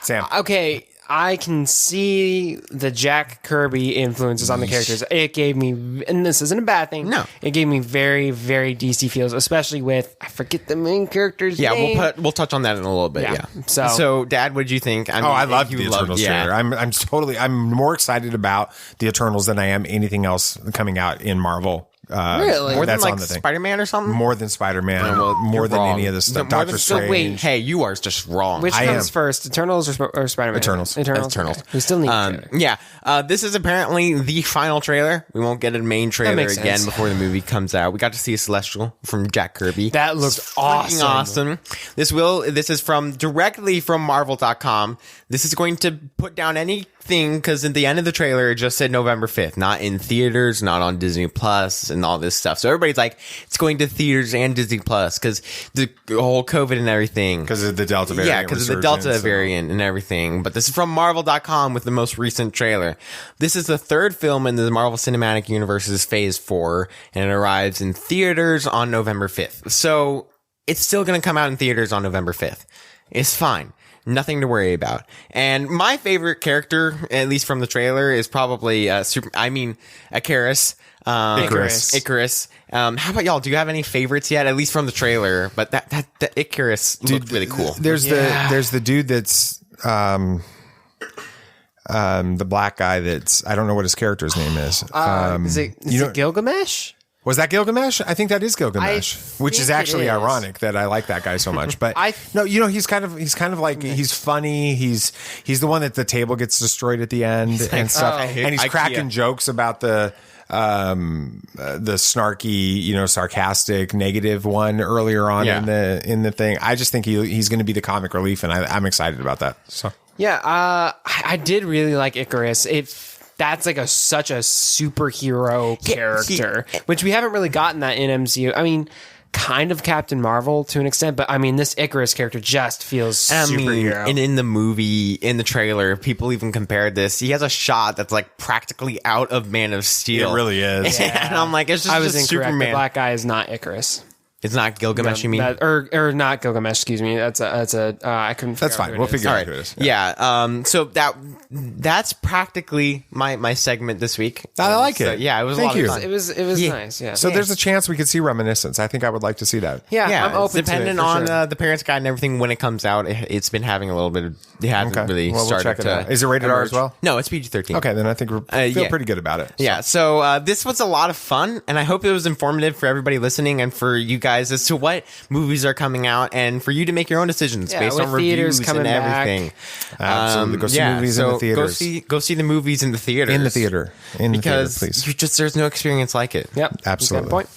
Sam. Okay, I can see the Jack Kirby influences on the characters. It gave me, and this isn't a bad thing. No, it gave me very, very DC feels, especially with I forget the main character's name. We'll touch on that in a little bit. Yeah. So Dad, what did you think? I loved the Eternals trailer. I'm more excited about the Eternals than I am anything else coming out in Marvel. Really? More than like Spider-Man or something? More than Spider-Man. More than any of this stuff. Doctor Strange. Wait, hey, you are just wrong. Which comes first, Eternals or Spider-Man? Eternals. Okay. We still need a trailer. This is apparently the final trailer. We won't get a main trailer again before the movie comes out. We got to see a Celestial from Jack Kirby. That looked awesome. This is directly from Marvel.com. This is going to put down anything because at the end of the trailer it just said November 5th, not in theaters, not on Disney Plus and all this stuff. So everybody's like, it's going to theaters and Disney Plus because the whole COVID and everything. Because of the Delta variant. Yeah, because of the Delta variant and everything. But this is from Marvel.com with the most recent trailer. This is the third film in the Marvel Cinematic Universe's Phase 4, and it arrives in theaters on November 5th. So it's still going to come out in theaters on November 5th. It's fine. Nothing to worry about. And my favorite character, at least from the trailer, is probably Icarus. Icarus. How about y'all? Do you have any favorites yet? At least from the trailer. But that Icarus looked really cool. There's the dude that's the black guy that's I don't know what his character's name is. Is it Gilgamesh? Was that Gilgamesh? I think that is Gilgamesh, which is actually ironic that I like that guy so much. But he's kind of like he's funny. He's the one that the table gets destroyed at the end and stuff, and he's cracking jokes about the snarky, sarcastic, negative one earlier on in the thing. I just think he's going to be the comic relief, and I'm excited about that. So I did really like Icarus. That's like such a superhero character, which we haven't really gotten that in MCU. I mean, kind of Captain Marvel to an extent, but I mean, this Icarus character just feels superhero. And in the movie, in the trailer, people even compared this. He has a shot that's like practically out of Man of Steel. It really is. And I'm like, it's just, I was just incorrect. Superman. The black guy is not Icarus. It's not Gilgamesh, you mean? Or not Gilgamesh, excuse me. That's I couldn't figure That's fine. We'll figure out who it is. Yeah. So that's practically my segment this week. I like it. Yeah, it was a lot of fun. It was nice, yeah. So there's a chance we could see Reminiscence. I think I would like to see that. Yeah, I'm open depending to it, on sure. the Parents Guide and everything when it comes out. It's been having a little bit of... It hasn't really we'll started check it to... out. Is it rated R as well? No, it's PG-13. Okay, then I think we feel pretty good about it. So. Yeah, so this was a lot of fun, and I hope it was informative for everybody listening and for you guys as to what movies are coming out and for you to make your own decisions based on reviews and everything. Absolutely. Go see movies in the theaters. Go see the movies in the theaters. In the theater. Because please. There's no experience like it. Yep. Absolutely. Good point.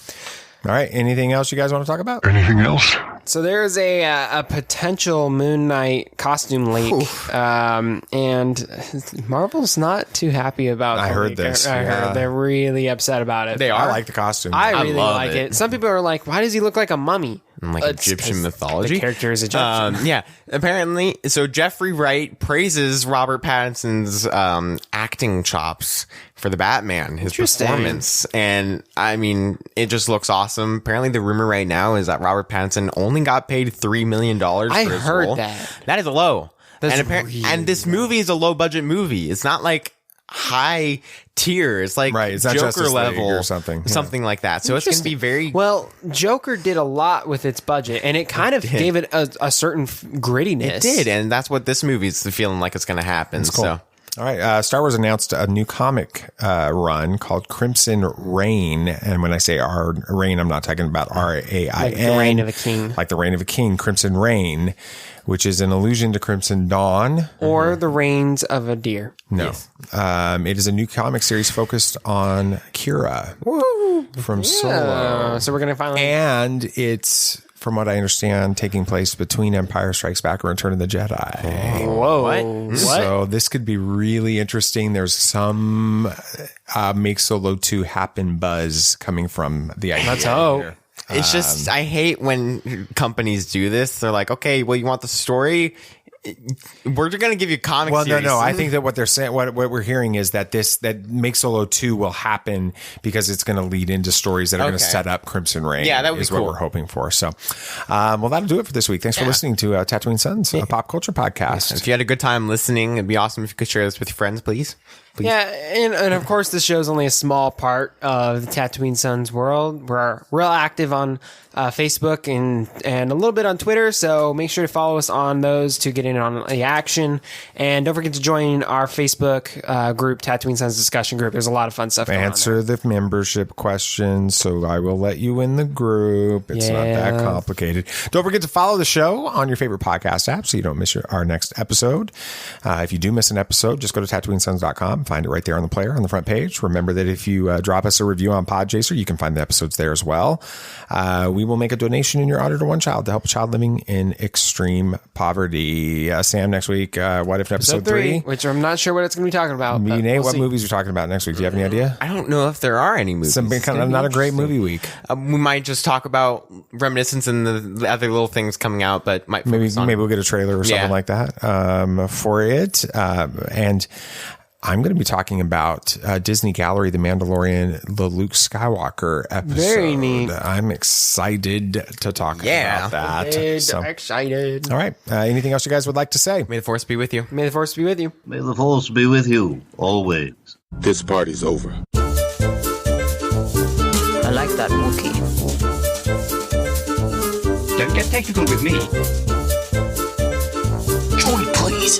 All right. Anything else you guys want to talk about? Anything else? So there's a potential Moon Knight costume leak, and Marvel's not too happy about. I heard this. I heard they're really upset about it. They are. I like the costume. I really like it. Some people are like, "Why does he look like a mummy?" and like Egyptian mythology. The character is Egyptian. Yeah. Apparently, so Jeffrey Wright praises Robert Pattinson's acting chops for the Batman, his performance. And I mean, it just looks awesome. Apparently, the rumor right now is that Robert Pattinson only got paid $3 million for his role. I heard that. That is low. And this movie is a low budget movie. It's not like high tier. It's like it's not Joker level or something. Something like that. So it's going to be very... Well, Joker did a lot with its budget, and it kind of gave it a certain grittiness. It did, and that's what this movie's feeling like it's going to happen. Cool. So... All right. Star Wars announced a new comic run called Crimson Reign. And when I say Reign, I'm not talking about RAIN. Like the Reign of a King. Like the Reign of a King. Crimson Reign, which is an allusion to Crimson Dawn. Or the reigns of a deer. No. Yes. It is a new comic series focused on Kira from Solo. So we're going to finally... And it's... from what I understand, taking place between Empire Strikes Back and Return of the Jedi. Whoa. What? So this could be really interesting. There's some Make Solo 2 happen buzz coming from the idea. Let's hope. It's just, I hate when companies do this. They're like, okay, well, you want the story? We're going to give you comic series. No. I think that what they're saying, what we're hearing is that that Make Solo 2 will happen because it's going to lead into stories that are going to set up Crimson Reign. Yeah, that would be cool. What we're hoping for. So, well, that'll do it for this week. Thanks for listening to Tatooine Sons, a pop culture podcast. Yeah. If you had a good time listening, it'd be awesome if you could share this with your friends, please. Yeah, and of course, this show is only a small part of the Tatooine Sons world. We're real active on Facebook and a little bit on Twitter, so make sure to follow us on those to get in on the action. And don't forget to join our Facebook group, Tatooine Sons Discussion Group. There's a lot of fun stuff going on Answer the membership questions, so I will let you in the group. It's not that complicated. Don't forget to follow the show on your favorite podcast app so you don't miss our next episode. If you do miss an episode, just go to TatooineSons.com. Find it right there on the player on the front page. Remember that if you drop us a review on Podchaser, you can find the episodes there as well. We will make a donation in your honor to one child to help a child living in extreme poverty. Sam, next week, what if episode 3? Which I'm not sure what it's going to be talking about. Nate, what movies are talking about next week? Do you have any idea? I don't know if there are any movies. Not a great movie week. We might just talk about Reminiscence and the other little things coming out, but maybe we'll get a trailer or something like that for it. And I'm going to be talking about Disney Gallery, The Mandalorian, the Luke Skywalker episode. Very neat. I'm excited to talk about that. Excited. All right. Anything else you guys would like to say? May the Force be with you. May the Force be with you. May the Force be with you, always. This party's over. I like that Wookiee. Don't get technical with me. Joy, please.